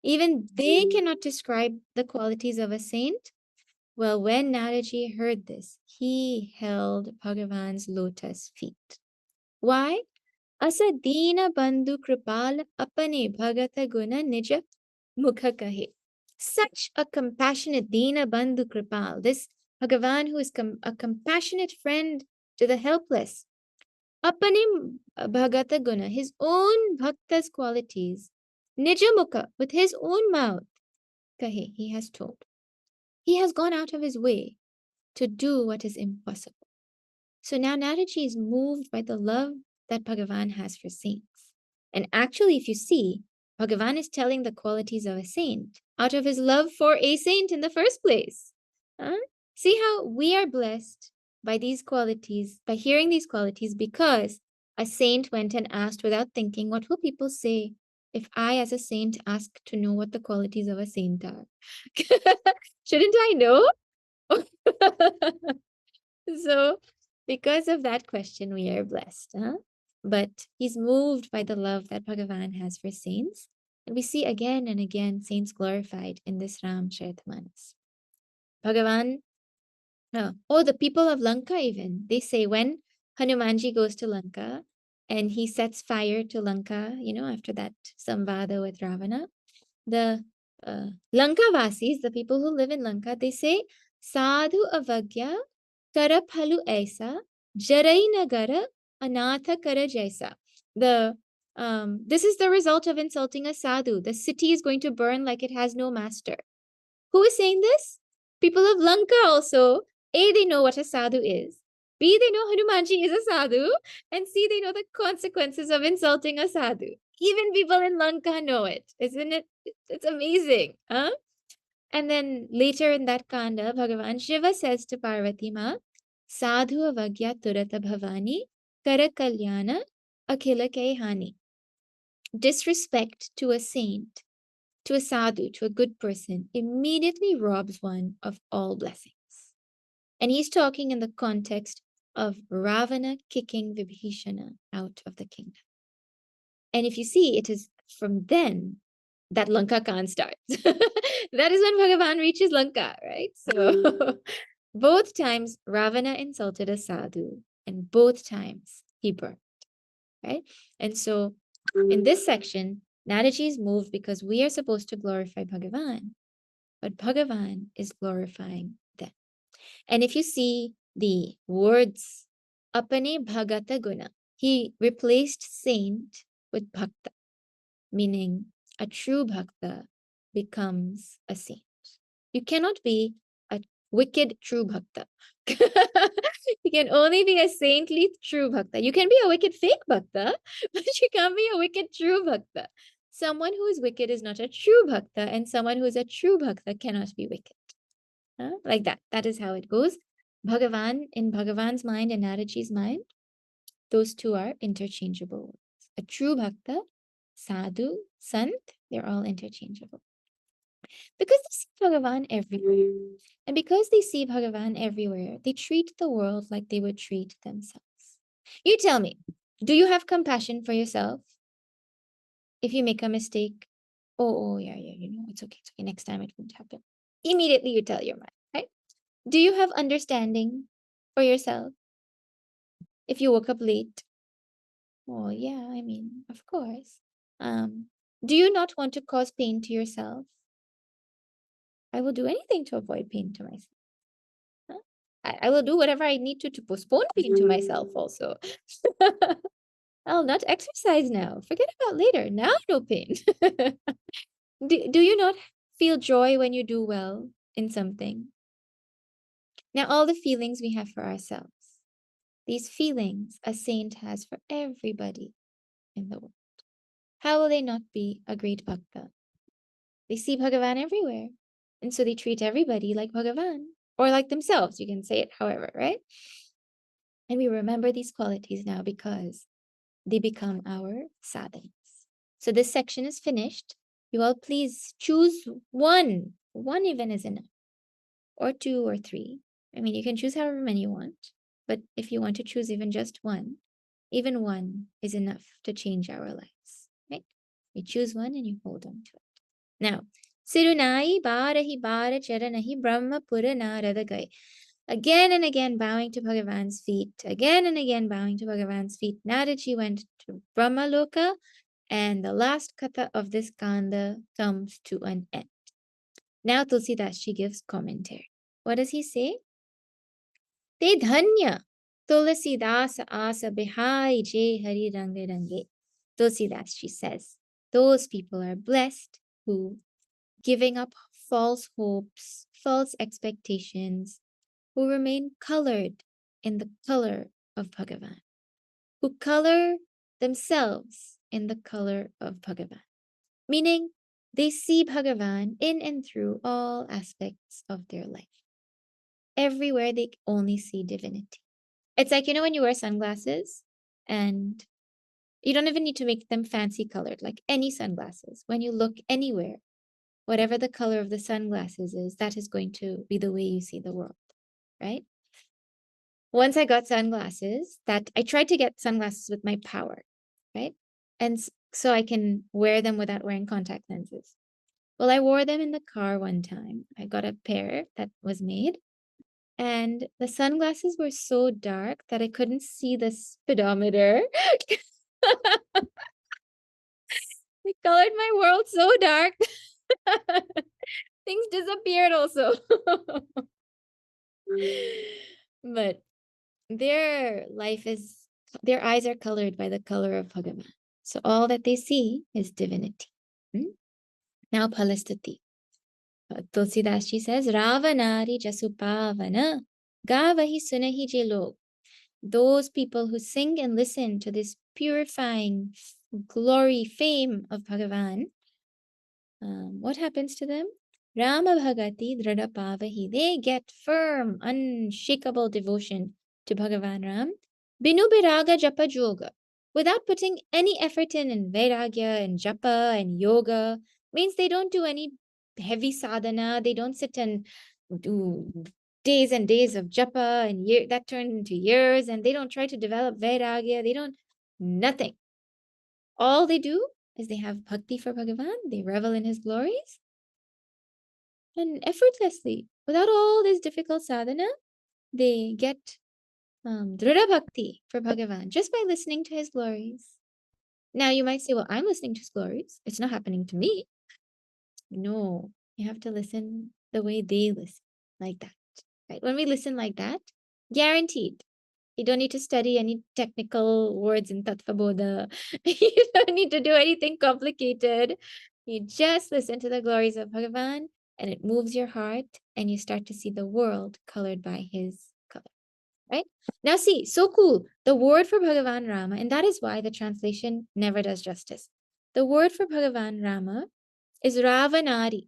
even they cannot describe the qualities of a saint. Well, when Naraji heard this, he held Bhagavan's lotus feet. Why? Asa Deena Bandhu Kripal Apane Bhagata Guna Nija Mukha Kahe. Such a compassionate Deena Bandhu Kripal, this Bhagavan who is a compassionate friend to the helpless. Apane Bhagata Guna, his own bhakta's qualities. Nija Mukha, with his own mouth. Kahe, he has told. He has gone out of his way to do what is impossible. So now Naraji is moved by the love that Bhagavan has for saints. And actually, if you see, Bhagavan is telling the qualities of a saint out of his love for a saint in the first place. See how we are blessed by these qualities, by hearing these qualities, because a saint went and asked without thinking, what will people say if I, as a saint, ask to know what the qualities of a saint are? Shouldn't I know? So, because of that question, we are blessed. But he's moved by the love that Bhagavan has for saints. And we see again and again saints glorified in this Ramcharitmanas. Bhagavan, the people of Lanka even, they say when Hanumanji goes to Lanka and he sets fire to Lanka, after that Samvāda with Ravana, the Lanka Vasis, the people who live in Lanka, they say, Sadhu avagya Karaphalu aisa, Jarai nagara anatha kara jaisa. This is the result of insulting a sadhu. The city is going to burn like it has no master. Who is saying this? People of Lanka also. A, they know what a sadhu is. B, they know Hanumanji is a sadhu. And C, they know the consequences of insulting a sadhu. Even people in Lanka know it. Isn't it? It's amazing. Huh? And then later in that kanda, Bhagavan Shiva says to Parvati Ma, Sadhu avagya turata bhavani, kara kalyana, akhila hani. Disrespect to a saint, to a sadhu, to a good person, immediately robs one of all blessings. And he's talking in the context of Ravana kicking Vibhishana out of the kingdom. And if you see, it is from then that Lanka Khan starts. That is when Bhagavan reaches Lanka, right? So both times Ravana insulted a sadhu, and both times he burned, right? And so in this section, Nadaji is moved because we are supposed to glorify Bhagavan, but Bhagavan is glorifying them. And if you see the words, apane bhagata guna, he replaced saint with bhakta, meaning a true bhakta becomes a saint. You cannot be a wicked true bhakta. You can only be a saintly true bhakta. You can be a wicked fake bhakta, but you can't be a wicked true bhakta. Someone who is wicked is not a true bhakta, and someone who is a true bhakta cannot be wicked. Like that. That is how it goes. Bhagavan, in Bhagavan's mind and Naraji's mind, those two are interchangeable words. A true bhakta, sadhu, sant, they're all interchangeable. Because they see Bhagavan everywhere. And because they see Bhagavan everywhere, they treat the world like they would treat themselves. You tell me, do you have compassion for yourself? If you make a mistake, oh yeah, it's okay, next time it won't happen. Immediately you tell your mind, right? Do you have understanding for yourself? If you woke up late, oh yeah, of course. Do you not want to cause pain to yourself? I will do anything to avoid pain to myself. Huh? I will do whatever I need to postpone pain to myself also. I'll not exercise now. Forget about later. Now no pain. Do you not feel joy when you do well in something? Now all the feelings we have for ourselves, these feelings a saint has for everybody in the world. How will they not be a great bhakta? They see Bhagavan everywhere. And so they treat everybody like Bhagavan or like themselves. You can say it however, right? And we remember these qualities now because they become our sadhans. So this section is finished. You all please choose one. One even is enough. Or two or three. You can choose however many you want. But if you want to choose even just one, even one is enough to change our lives. Right? You choose one and you hold on to it. Now, Sirunai Barahi Bara Charanahi Brahma Pura Nārada Gai. Again and again bowing to Bhagavan's feet. Again and again bowing to Bhagavan's feet. Naraji went to Brahma Loka, and the last katha of this kanda comes to an end. Now Tulsidasji gives commentary. What does he say? Te dhanya Tulsidasa asa bihai je hari range range. Tulsidasji says, those people are blessed who, giving up false hopes, false expectations, who remain colored in the color of Bhagavan, who color themselves in the color of Bhagavan. Meaning, they see Bhagavan in and through all aspects of their life. Everywhere they only see divinity. It's like, when you wear sunglasses and you don't even need to make them fancy colored, like any sunglasses. When you look anywhere, whatever the color of the sunglasses is, that is going to be the way you see the world, right? Once I got sunglasses, that I tried to get sunglasses with my power, right? And so I can wear them without wearing contact lenses. Well, I wore them in the car one time. I got a pair that was made, and the sunglasses were so dark that I couldn't see the speedometer. They colored my world so dark. Things disappeared also. But their life is their eyes are colored by the color of Bhagavan. So all that they see is divinity. Now Palastati. Tulsidasji says, Ravanari Jasupavana Gavahi Sunahi Je Log. Those people who sing and listen to this purifying glory, fame of Bhagavan, what happens to them? Rama Bhagati Dradapavahi. They get firm, unshakable devotion to Bhagavan Ram. Binu Biraga Japa Yoga. Without putting any effort in Vairagya and Japa and Yoga. Means they don't do any heavy sadhana. They don't sit and do days and days of Japa and that turned into years. And they don't try to develop Vairagya. They don't, nothing. All they do is they have bhakti for Bhagavan. They revel in his glories. And effortlessly, without all this difficult sadhana, they get Drida Bhakti for Bhagavan just by listening to his glories. Now you might say, well, I'm listening to his glories. It's not happening to me. No, you have to listen the way they listen, like that. Right? When we listen like that, guaranteed, you don't need to study any technical words in Tattva Bodha. You don't need to do anything complicated. You just listen to the glories of Bhagavan and it moves your heart and you start to see the world colored by his color. Right? Now see, so cool. The word for Bhagavan Rama, and that is why the translation never does justice. The word for Bhagavan Rama is Ravanari,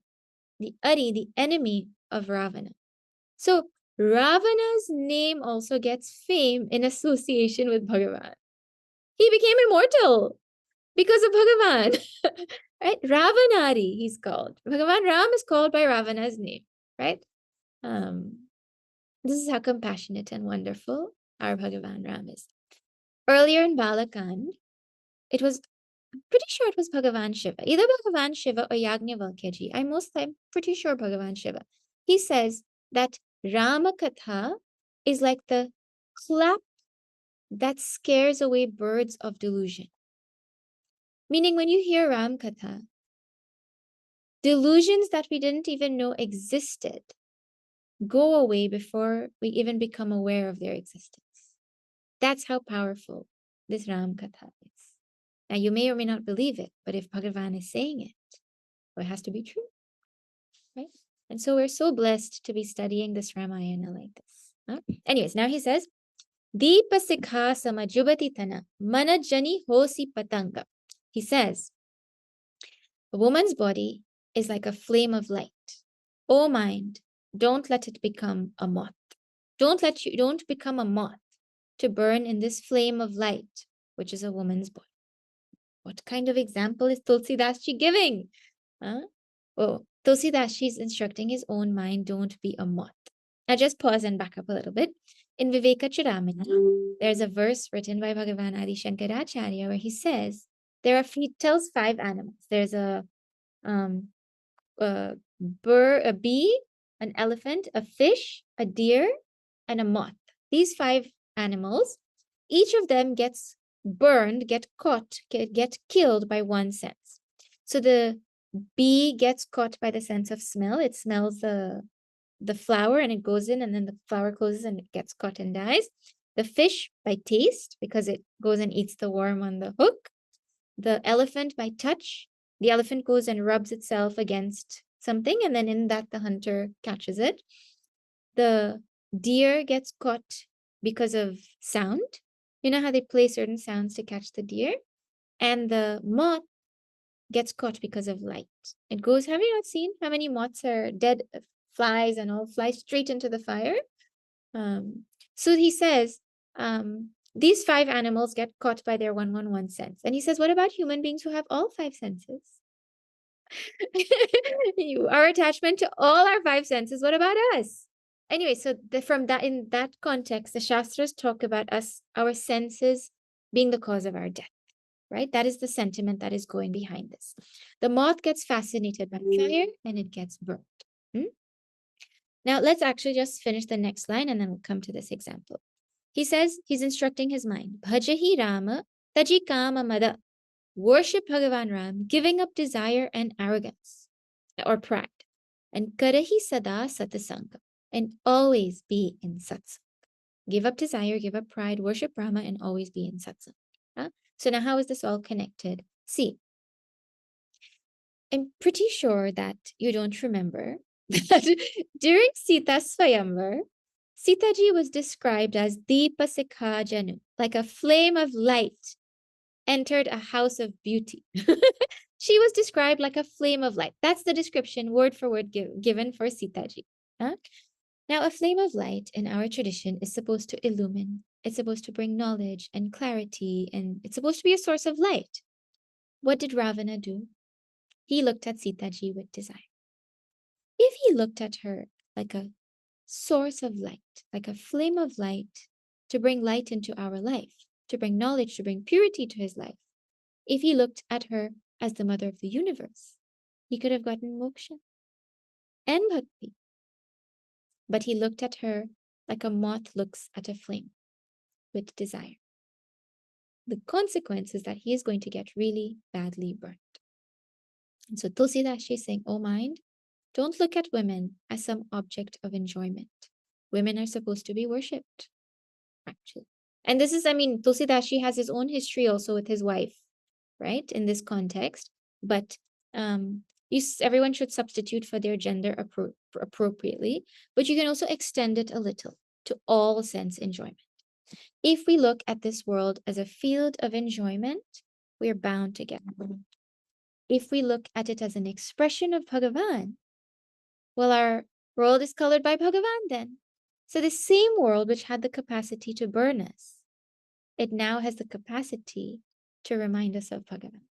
the Ari, the enemy of Ravana. So Ravana's name also gets fame in association with Bhagavan. He became immortal because of Bhagavan. Right? Ravanari, he's called. Bhagavan Ram is called by Ravana's name. Right? This is how compassionate and wonderful our Bhagavan Ram is. Earlier in Balakand, it was, I'm pretty sure it was Bhagavan Shiva, either Bhagavan Shiva or Yajnavalkyaji. I'm pretty sure Bhagavan Shiva. He says that Rama Katha is like the clap that scares away birds of delusion. Meaning when you hear Ram Katha, delusions that we didn't even know existed go away before we even become aware of their existence. That's how powerful this Ram Katha is. Now, you may or may not believe it, but if Bhagavan is saying it, well, it has to be true, right? And so we're so blessed to be studying this Ramayana like this. Huh? Anyways, now he says, Deepa Sikha Samajubati Tana Manajani Hosi Patanga. He says, a woman's body is like a flame of light. O mind, don't let it become a moth. Don't become a moth to burn in this flame of light, which is a woman's body. What kind of example is Tulsidasji giving? Oh, Tulsidasji is instructing his own mind, don't be a moth. Now just pause and back up a little bit. In Viveka Chudamani, there's a verse written by Bhagavan Adi Shankaracharya where he says, he tells 5 animals. There's a bee, an elephant, a fish, a deer, and a moth. These 5 animals, each of them gets burned, get killed by one sense. So the bee gets caught by the sense of smell. It smells the flower and it goes in, and then the flower closes and it gets caught and dies. The fish by taste, because it goes and eats the worm on the hook. The elephant by touch. The elephant goes and rubs itself against something, and then in that the hunter catches it. The deer gets caught because of sound. You know how they play certain sounds to catch the deer? And the moth gets caught because of light. It goes, have you not seen how many moths are dead flies and all fly straight into the fire? So he says, these 5 animals get caught by their 111 sense. And he says, what about human beings who have all 5 senses? Our attachment to all our 5 senses, what about us? Anyway, so in that context, the Shastras talk about our senses being the cause of our death, right? That is the sentiment that is going behind this. The moth gets fascinated by fire and it gets burnt. Now, let's actually just finish the next line and then we'll come to this example. He says, he's instructing his mind, Bhajahi Rama, Taji Kama Mada. Worship Bhagavan Ram, giving up desire and arrogance or pride. And Karahi Sada Satsanga, and always be in Satsanga. Give up desire, give up pride, worship Rama, and always be in satsang. So now how is this all connected? See, I'm pretty sure that you don't remember that during Sita Swayamvar, Sitaji was described as Deepa Sikha Janu, like a flame of light entered a house of beauty. She was described like a flame of light. That's the description, word for word, given for Sitaji. Now, a flame of light in our tradition is supposed to illumine. It's supposed to bring knowledge and clarity, and it's supposed to be a source of light. What did Ravana do? He looked at Sitaji with desire. If he looked at her like a source of light, like a flame of light to bring light into our life, to bring knowledge, to bring purity to his life, if he looked at her as the mother of the universe, he could have gotten moksha and bhakti. But he looked at her like a moth looks at a flame, with desire. The consequence is that he is going to get really badly burnt. And so Tulsidasji is saying, oh mind, don't look at women as some object of enjoyment. Women are supposed to be worshipped, actually. And this is, Tulsidasji has his own history also with his wife, right, in this context. But everyone should substitute for their gender appropriately, but you can also extend it a little to all sense enjoyment. If we look at this world as a field of enjoyment, we are bound to get burnt. If we look at it as an expression of Bhagavan, well, our world is colored by Bhagavan then. So the same world which had the capacity to burn us, it now has the capacity to remind us of Bhagavan,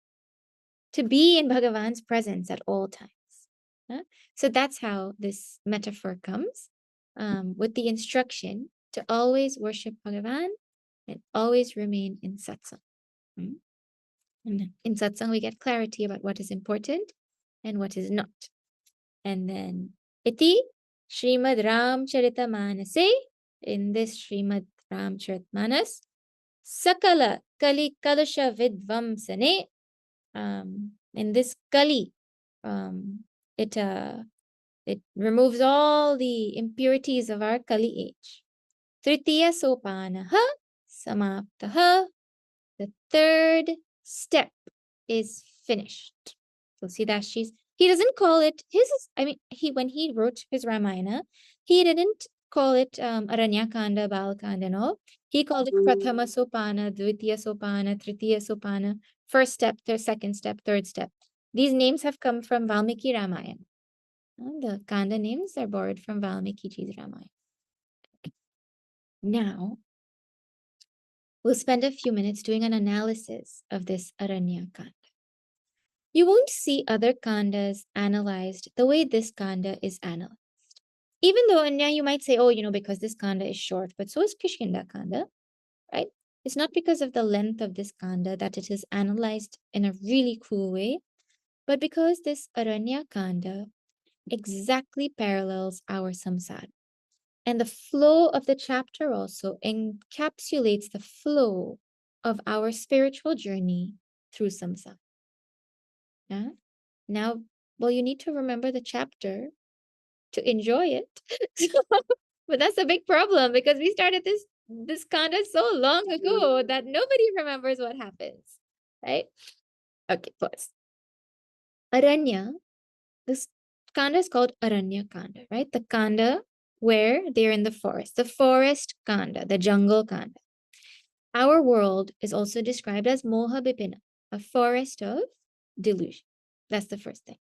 to be in Bhagavan's presence at all times. So that's how this metaphor comes, with the instruction to always worship Bhagavan and always remain in satsang. And in satsang, we get clarity about what is important and what is not. And then, iti Srimad Ramcharitamanase, in this Srimad Ramcharitmanas, Sakala Kali Kalusha Vidvamsane, in this Kali, it removes all the impurities of our Kali age. Tritiya Sopanaha Samaptaha, the third step is finished. Tulsidasji's, he doesn't call it when he wrote his Ramayana, he didn't call it Aranyakanda, Balakanda, and all. He called it Prathama Sopana, Dvitiya Sopana, Tritiya Sopana, first step, second step, third step. These names have come from Valmiki Ramayana. The Kanda names are borrowed from Valmiki's Ramayana. Now, we'll spend a few minutes doing an analysis of this Aranyakanda. You won't see other kandas analyzed the way this kanda is analyzed. Even though, and now you might say, oh, because this kanda is short, but so is Kishkinda kanda, right? It's not because of the length of this kanda that it is analyzed in a really cool way, but because this Aranya kanda exactly parallels our samsara. And the flow of the chapter also encapsulates the flow of our spiritual journey through samsara. Yeah? Now, well, you need to remember the chapter to enjoy it. But that's a big problem because we started this kanda so long ago that nobody remembers what happens, right? Okay, pause. Aranya, this kanda is called Aranya Kanda, right? The kanda where they're in the forest kanda, the jungle kanda. Our world is also described as Moha Bipina, a forest of delusion. That's the first thing.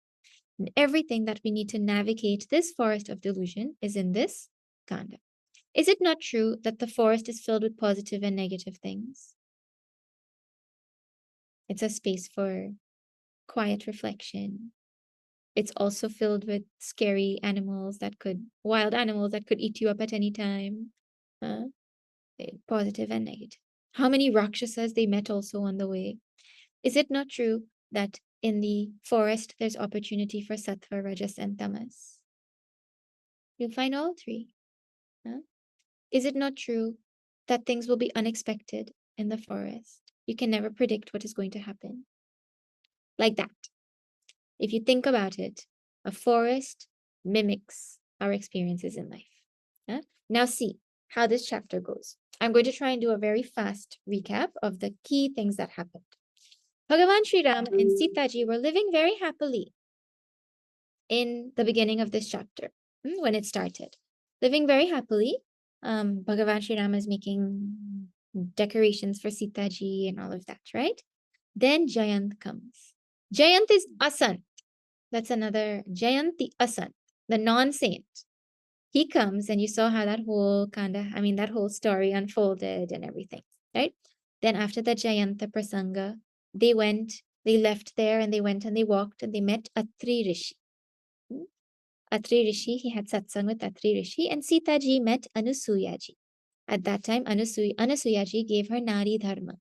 And everything that we need to navigate this forest of delusion is in this kanda. Is it not true that the forest is filled with positive and negative things? It's a space for quiet reflection. It's also filled with scary wild animals that could eat you up at any time. Positive and negative. How many Rakshasas they met also on the way? Is it not true that in the forest there's opportunity for sattva, rajas, and tamas? You'll find all three. Is it not true that things will be unexpected in the forest? You can never predict what is going to happen. Like that. If you think about it, a forest mimics our experiences in life. Now see, how this chapter goes. I'm going to try and do a very fast recap of the key things that happened. Bhagavan Sri Rama and Sitaji were living very happily in the beginning of this chapter, when it started. Living very happily. Bhagavan Sri Rama is making decorations for Sitaji and all of that, right? Then Jayant comes. Jayant is Asant. That's another, Jayant the Asant, the non-saint. He comes and you saw how that whole that whole story unfolded and everything, right? Then after the Jayanta Prasanga, they left there and they went and they walked and they met Atri Rishi. Atri Rishi, he had satsang with Atri Rishi, and Sita ji met Anusuyaji. At that time, Anusuyaji gave her Nari Dharma,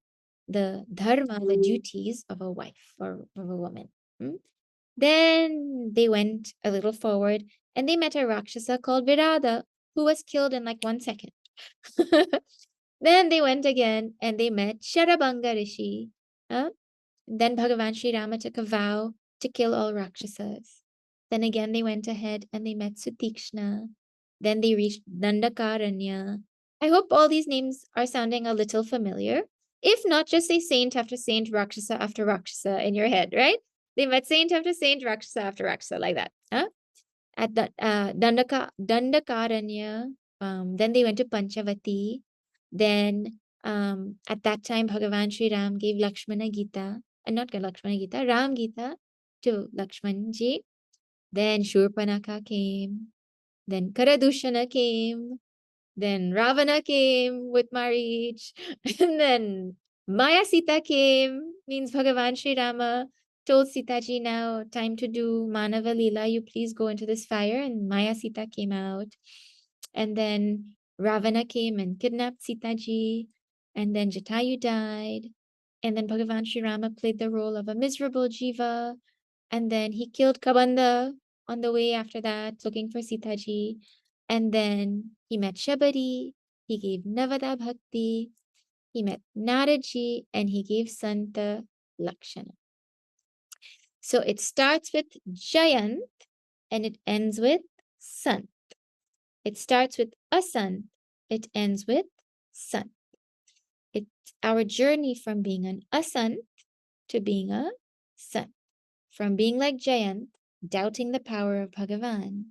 the dharma, the duties of a wife or of a woman. Then they went a little forward and they met a Rakshasa called Virada, who was killed in like 1 second. Then they went again and they met Sharabanga Rishi. Then Bhagavan Sri Rama took a vow to kill all Rakshasas. Then again they went ahead and they met Sutikshna. Then they reached Dandakaranya. I hope all these names are sounding a little familiar. If not, just say saint after saint, Rakshasa after Rakshasa in your head, right? They met saint after saint, Rakshasa after Rakshasa, like that. At the Dandakaranya, then they went to Panchavati. Then at that time, Bhagavan Sri Ram gave Lakshmana Gita, and not Lakshmana Gita, Ram Gita to Lakshmanji. Then Shurpanaka came. Then Karadushana came. Then Ravana came with Marich. And then Maya Sita came, means Bhagavan Sri Rama told Sitaji, now time to do Manava Leela. You please go into this fire. And Maya Sita came out. And then Ravana came and kidnapped Sitaji. And then Jatayu died. And then Bhagavan Sri Rama played the role of a miserable jiva. And then he killed Kabanda on the way after that, looking for Sitaji. And then he met Shabari. He gave Navada Bhakti. He met Naraji and he gave Santa Lakshana. So it starts with Jayant and it ends with Sant. It starts with Asant. It ends with Sant. It's our journey from being an Asant to being a Sant. From being like Jayant, doubting the power of Bhagavan,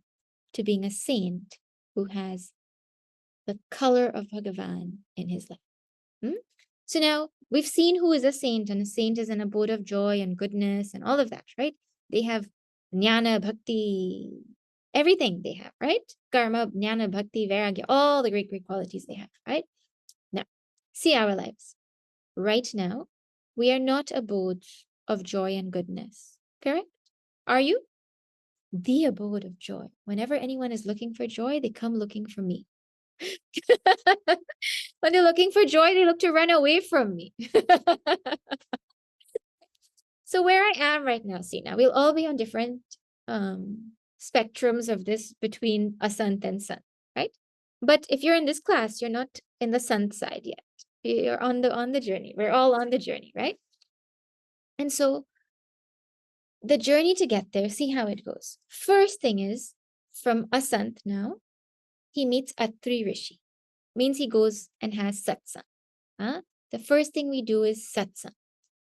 to being a saint who has the color of Bhagavan in his life. So now we've seen who is a saint, and a saint is an abode of joy and goodness and all of that, right? They have jnana, bhakti, everything they have, right? Karma, jnana, bhakti, vairagya, all the great qualities they have, right? Now, see our lives. Right now, we are not abodes of joy and goodness, correct? Are you? The abode of joy. Whenever anyone is looking for joy, they come looking for me. When they're looking for joy, they look to run away from me. So where I am right now, see, now we'll all be on different spectrums of this between asant and sant, right? But if you're in this class, you're not in the sant side yet. You're on the journey. We're all on the journey, right? And so the journey to get there, see how it goes. First thing is, from Asant now, he meets Atri Rishi. Means he goes and has satsang. The first thing we do is satsang.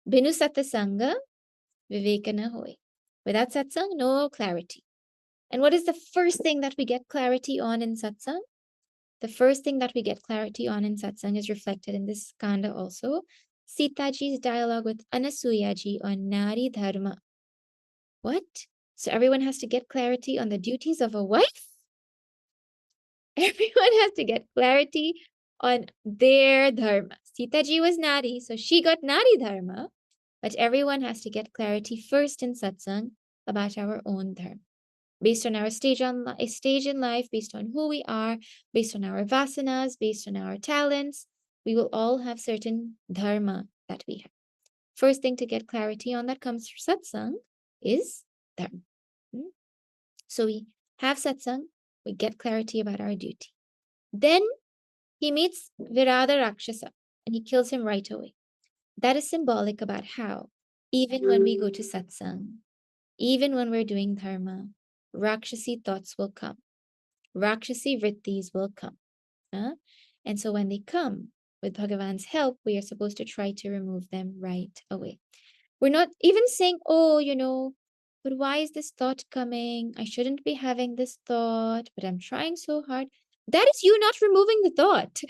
Binu satsanga, vivekana hoy. Without satsang, no clarity. And what is the first thing that we get clarity on in satsang? The first thing that we get clarity on in satsang is reflected in this skanda also. Sitaji's dialogue with Anasuyaji on Nari Dharma. What? So everyone has to get clarity on the duties of a wife? Everyone has to get clarity on their dharma. Sitaji was Nari, so she got Nari Dharma. But everyone has to get clarity first in satsang about our own dharma. Based on our stage in life, based on who we are, based on our vasanas, based on our talents, we will all have certain dharma that we have. First thing to get clarity on that comes through satsang is dharma. So we have satsang, we get clarity about our duty. Then he meets Virada Rakshasa and he kills him right away. That is symbolic about how, even when we go to satsang, even when we're doing dharma, Rakshasi thoughts will come. Rakshasi vrittis will come. Huh? And so when they come, with Bhagavan's help, we are supposed to try to remove them right away. We're not even saying, oh, but why is this thought coming? I shouldn't be having this thought, but I'm trying so hard. That is you not removing the thought.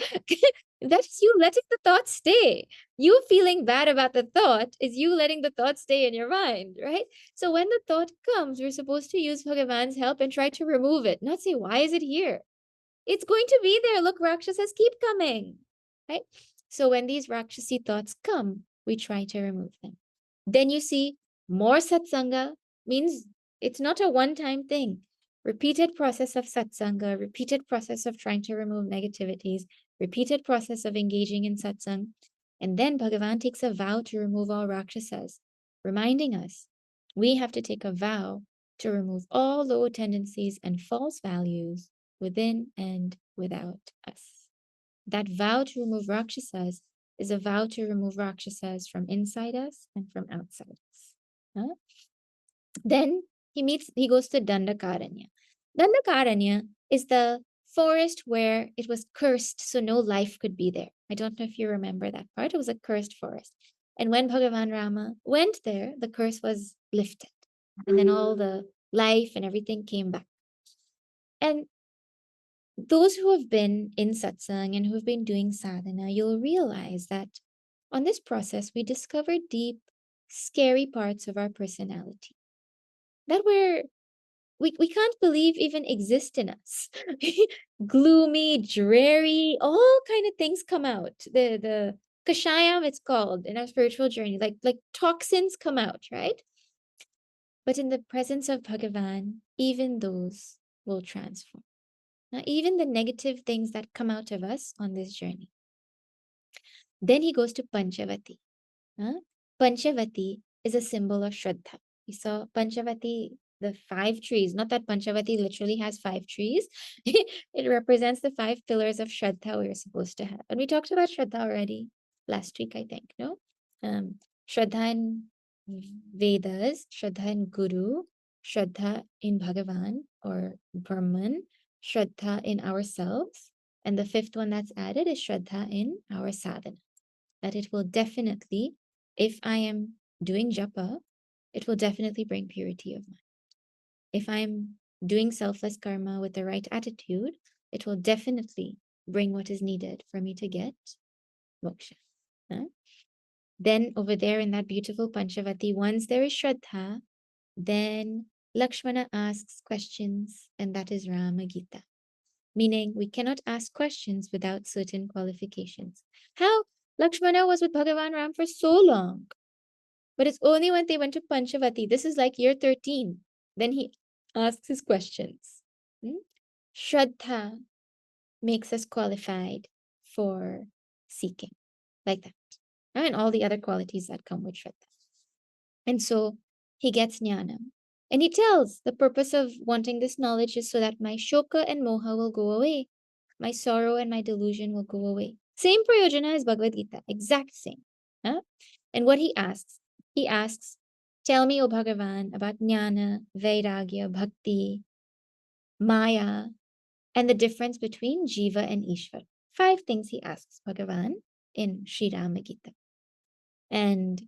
That is you letting the thought stay. You feeling bad about the thought is you letting the thought stay in your mind, right? So when the thought comes, we're supposed to use Bhagavan's help and try to remove it, not say, why is it here? It's going to be there. Look, Rakshasas keep coming, right? So when these Rakshasi thoughts come, we try to remove them. Then you see more Satsanga means it's not a one-time thing. Repeated process of Satsanga, repeated process of trying to remove negativities, repeated process of engaging in Satsang. And then Bhagavan takes a vow to remove all Rakshasas, reminding us we have to take a vow to remove all low tendencies and false values within and without us. That vow to remove Rakshasas is a vow to remove Rakshasas from inside us and from outside us. Huh? Then he goes to Dandakaranya. Dandakaranya is the forest where it was cursed, so no life could be there. I don't know if you remember that part. It was a cursed forest. And when Bhagavan Rama went there, the curse was lifted. And then all the life and everything came back. And those who have been in satsang and who have been doing sadhana, you'll realize that on this process, we discover deep, scary parts of our personality that we can't believe even exist in us. Gloomy, dreary, all kind of things come out. The kashayam, it's called in our spiritual journey, like toxins come out, right? But in the presence of Bhagavan, even those will transform. Now, even the negative things that come out of us on this journey. Then he goes to Panchavati. Panchavati is a symbol of Shraddha. We saw Panchavati, the 5 trees. Not that Panchavati literally has 5 trees. It represents the 5 pillars of Shraddha we're supposed to have. And we talked about Shraddha already last week, I think, no? Shraddha in Vedas, Shraddha in Guru, Shraddha in Bhagavan or Brahman, Shraddha in ourselves. And the 5th one that's added is Shraddha in our sadhana. That it will definitely, if I am doing japa, it will definitely bring purity of mind. If I'm doing selfless karma with the right attitude, it will definitely bring what is needed for me to get moksha. Huh? Then over there in that beautiful Panchavati, once there is Shraddha, then Lakshmana asks questions, and that is Rama Gita. Meaning we cannot ask questions without certain qualifications. How Lakshmana was with Bhagavan Ram for so long, but it's only when they went to Panchavati, this is like year 13, then he asks his questions. Shraddha makes us qualified for seeking, like that. And all the other qualities that come with Shraddha. And so he gets jnana. And he tells the purpose of wanting this knowledge is so that my shoka and moha will go away. My sorrow and my delusion will go away. Same prayojana as Bhagavad Gita, exact same. Huh? And what he asks, tell me, O Bhagavan, about jnana, vairagya, bhakti, maya, and the difference between jiva and Ishvara. 5 things he asks Bhagavan in Sri Rama Gita. And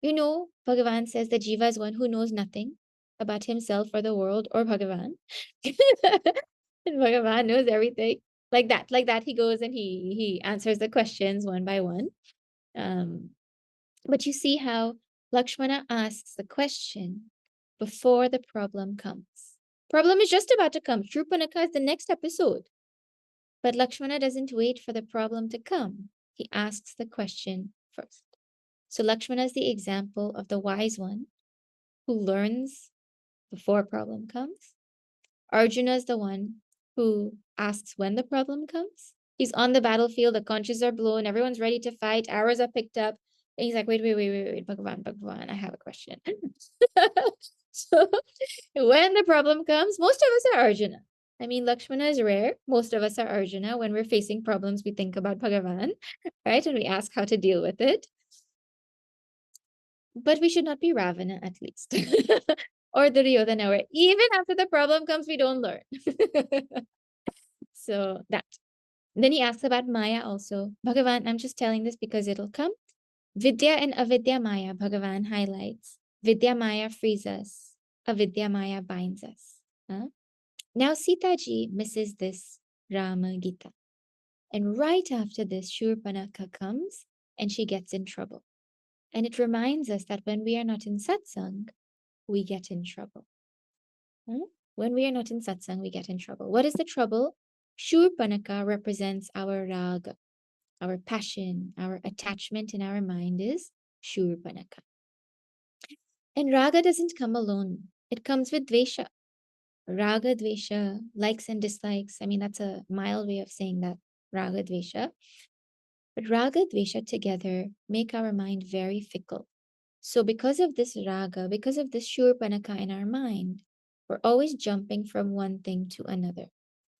Bhagavan says that jiva is one who knows nothing about himself or the world or Bhagavan. And Bhagavan knows everything. Like that, he goes and he answers the questions one by one. But you see how Lakshmana asks the question before the problem comes. Problem is just about to come. Shrupanaka is the next episode. But Lakshmana doesn't wait for the problem to come. He asks the question first. So Lakshmana is the example of the wise one who learns before a problem comes. Arjuna is the one who asks when the problem comes. He's on the battlefield, the conches are blown, everyone's ready to fight, arrows are picked up. And he's like, wait, Bhagavan, I have a question. So when the problem comes, most of us are Arjuna. I mean, Lakshmana is rare. Most of us are Arjuna. When we're facing problems, we think about Bhagavan, right? And we ask how to deal with it. But we should not be Ravana, at least. Or Duryodhana, where even after the problem comes, we don't learn. So that. Then he asks about Maya also. Bhagavan, I'm just telling this because it'll come. Vidya and Avidya Maya, Bhagavan highlights. Vidya Maya frees us. Avidya Maya binds us. Huh? Now Sita ji misses this Rama Gita. And right after this, Shurpanaka comes and she gets in trouble. And it reminds us that when we are not in satsang, we get in trouble. Huh? When we are not in satsang, we get in trouble. What is the trouble? Shurpanaka represents our raga, our passion, our attachment in our mind is Shurpanaka. And raga doesn't come alone. It comes with dvesha. Raga, dvesha, likes and dislikes. I mean, that's a mild way of saying that, raga, dvesha. But raga, dvesha together make our mind very fickle. So because of this raga, because of this Shurpanaka in our mind, we're always jumping from one thing to another.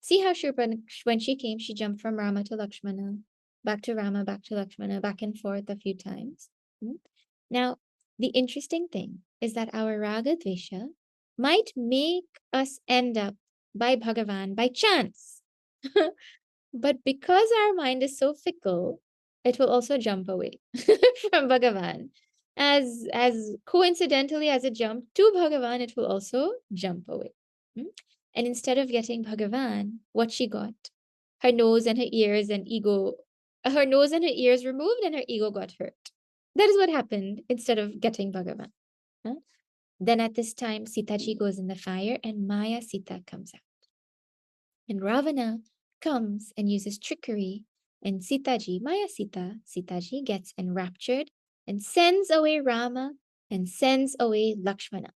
See how Shurpanaka, when she came, she jumped from Rama to Lakshmana, back to Rama, back to Lakshmana, back and forth a few times. Now, the interesting thing is that our raga dvesha might make us end up by Bhagavan by chance. But because our mind is so fickle, it will also jump away from Bhagavan. As coincidentally as it jumped to Bhagavan, it will also jump away. And instead of getting Bhagavan, what she got? Her nose and her ears and ego, her nose and her ears removed and her ego got hurt. That is what happened instead of getting Bhagavan. Then at this time, Sitaji goes in the fire and Maya Sita comes out. And Ravana comes and uses trickery, and Sitaji, Maya Sita, Sitaji gets enraptured and sends away Rama and sends away Lakshmana.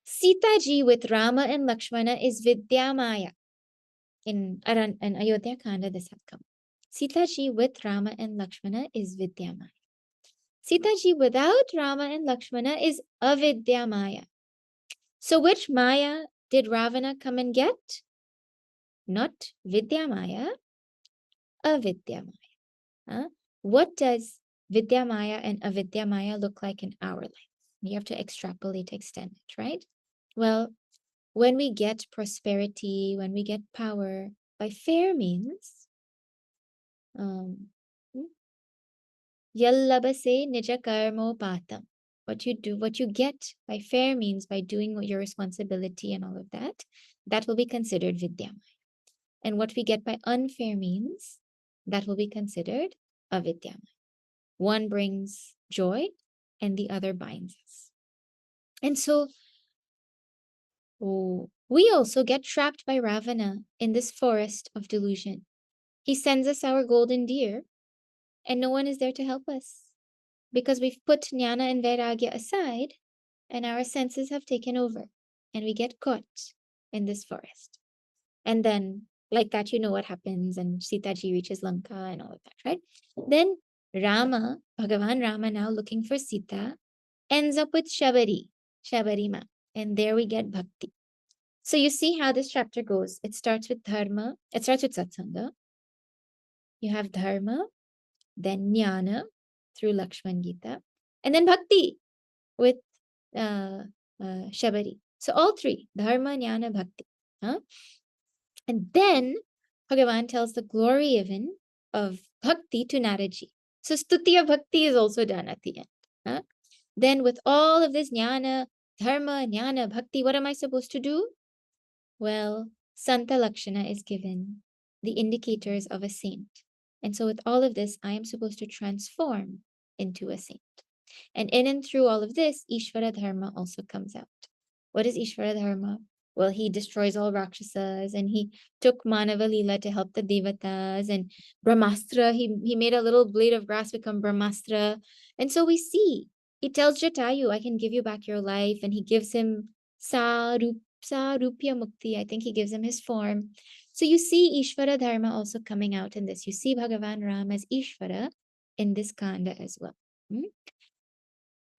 Sitaji with Rama and Lakshmana is Vidya Maya. In Ayodhya Kanda, this had come. Sitaji with Rama and Lakshmana is Vidya Maya. Sitaji without Rama and Lakshmana is Avidya Maya. So which Maya did Ravana come and get? Not Vidya Maya, Avidya Maya. What does Vidya Maya and Avidya Maya look like in our life? You have to extrapolate, extend it, right? Well, when we get prosperity, when we get power by fair means, Yallabase nija karmo patam. What you get by fair means, by doing your responsibility and all of that, that will be considered Vidyamaya. And what we get by unfair means, that will be considered Avidyamaya. One brings joy and the other binds us. And so we also get trapped by Ravana in this forest of delusion. He sends us our golden deer and no one is there to help us because we've put Jnana and Vairagya aside and our senses have taken over and we get caught in this forest. And then like that, you know what happens, and Sitaji reaches Lanka and all of that, right? Then Rama, Bhagavan Rama, now looking for Sita, ends up with Shabari Ma, and there we get bhakti. So you see how this chapter goes. It starts with dharma, it starts with satsanga. You have dharma, then jnana through Lakshman Gita, and then bhakti with Shabari. So all three, dharma, jnana, bhakti. And then Bhagavan tells the glory even of bhakti to Nārada. So Stutiya Bhakti is also done at the end. Then with all of this jnana, dharma, jnana, bhakti, what am I supposed to do? Well, Santa Lakshana is given, the indicators of a saint. And so with all of this, I am supposed to transform into a saint. And in and through all of this, Ishvara Dharma also comes out. What is Ishvara Dharma? Well, he destroys all Rakshasas and he took Manava Leela to help the Devatas, and Brahmastra, he made a little blade of grass become Brahmastra. And so we see, he tells Jatayu, I can give you back your life, and he gives him Rupya Mukti, I think he gives him his form. So you see Ishvara Dharma also coming out in this. You see Bhagavan Ram as Ishvara in this Kanda as well.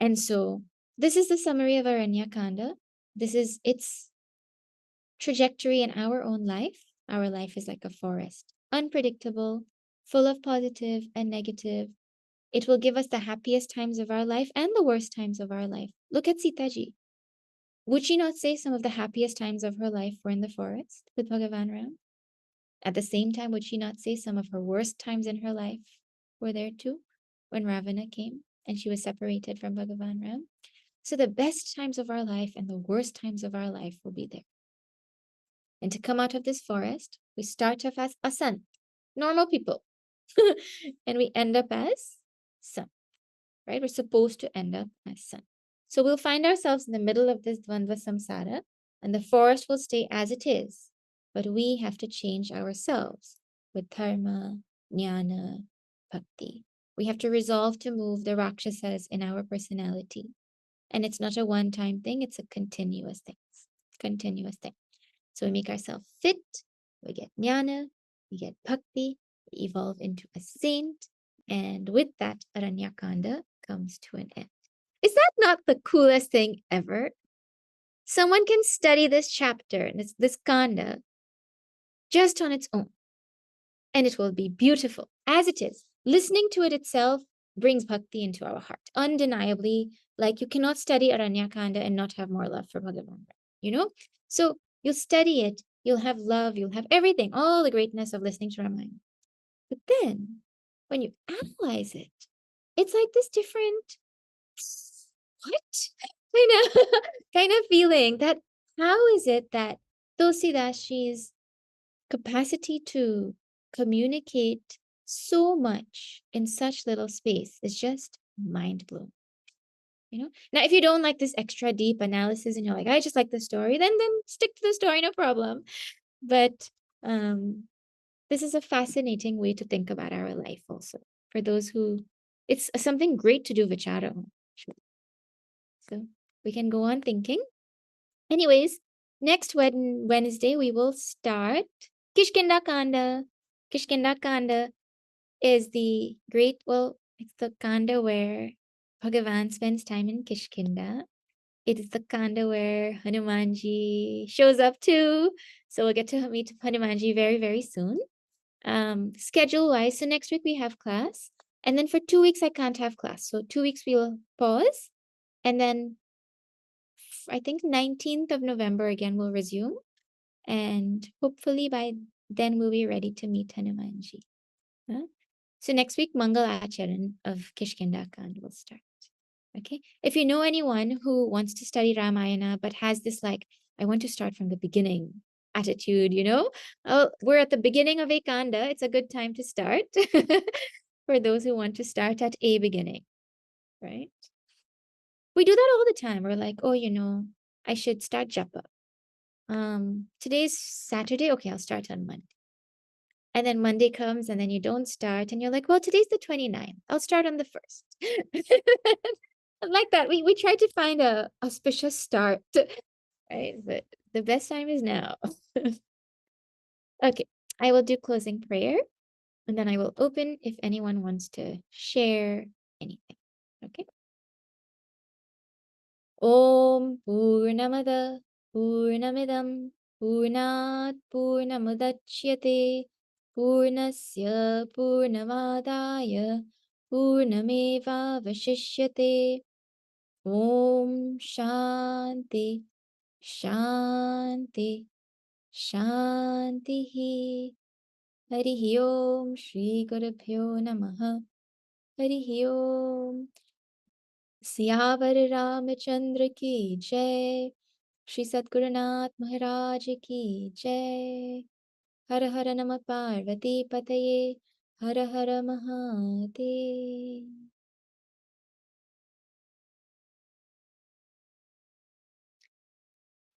And so this is the summary of Aranya Kanda. This is its trajectory in our own life. Our life is like a forest, unpredictable, full of positive and negative. It will give us the happiest times of our life and the worst times of our life. Look at Sitaji. Would she not say some of the happiest times of her life were in the forest with Bhagavan Ram? At the same time, would she not say some of her worst times in her life were there too, when Ravana came and she was separated from Bhagavan Ram? So the best times of our life and the worst times of our life will be there. And to come out of this forest, we start off as asan, normal people, and we end up as sun, right? We're supposed to end up as sun. So we'll find ourselves in the middle of this Dvandva samsara, and the forest will stay as it is, but we have to change ourselves with dharma, jnana, bhakti. We have to resolve to move the Rakshasas in our personality. And it's not a one-time thing, it's a continuous thing. Continuous thing. So we make ourselves fit, we get jnana, we get bhakti, we evolve into a saint, and with that, Aranyakanda comes to an end. Is that not the coolest thing ever? Someone can study this chapter, this kanda, just on its own, and it will be beautiful as it is. Listening to it itself brings bhakti into our heart. Undeniably, like you cannot study Aranyakanda and not have more love for Bhagavan, you know? So you'll study it, you'll have love, you'll have everything, all the greatness of listening to Ramayana. But then, when you analyze it, it's like this different, what? Kind of feeling that how is it that Tulsidasji's capacity to communicate so much in such little space is just mind-blowing. You know, now if you don't like this extra deep analysis and you're like, I just like the story, then stick to the story, no problem. But this is a fascinating way to think about our life also for those who it's something great to do vichara on. So we can go on thinking. Anyways, next Wednesday we will start Kishkinda Kanda. Kishkinda Kanda is the great, well, it's the Kanda where Bhagavan spends time in Kishkinda. It is the Kanda where Hanumanji shows up too. So we'll get to meet Hanumanji very, very soon. Schedule-wise, so next week we have class. And then for 2 weeks, I can't have class. So 2 weeks we'll pause. And then I think 19th of November again we'll resume. And hopefully by then we'll be ready to meet Hanumanji. Huh? So next week, Mangal Acharan of Kishkinda Kand will start. Okay. If you know anyone who wants to study Ramayana but has this like, I want to start from the beginning attitude, you know, oh, we're at the beginning of a kanda. It's a good time to start for those who want to start at a beginning, right? We do that all the time. We're like, oh, you know, I should start japa. Today's Saturday. Okay, I'll start on Monday. And then Monday comes and then you don't start and you're like, well, today's the 29th. I'll start on the 1st. Like that. We try to find a auspicious start, right? But the best time is now. Okay, I will do closing prayer and then I will open if anyone wants to share anything. Okay. Om Purnamada Purnamidam Purnat Purnamudachyate Purnasya Purnamadaya Purnameva Vashishyate. Om Shanti Shanti Shanti. Harihi Om Shri Gurubhyo Namaha. Harihi Om. Siyavar Ramchandra की जय. श्री सद्गुरुनाथ महाराज की जय. हर हर नमः पार्वती पतये. हर हर महादेव.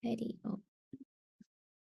हरि ओम.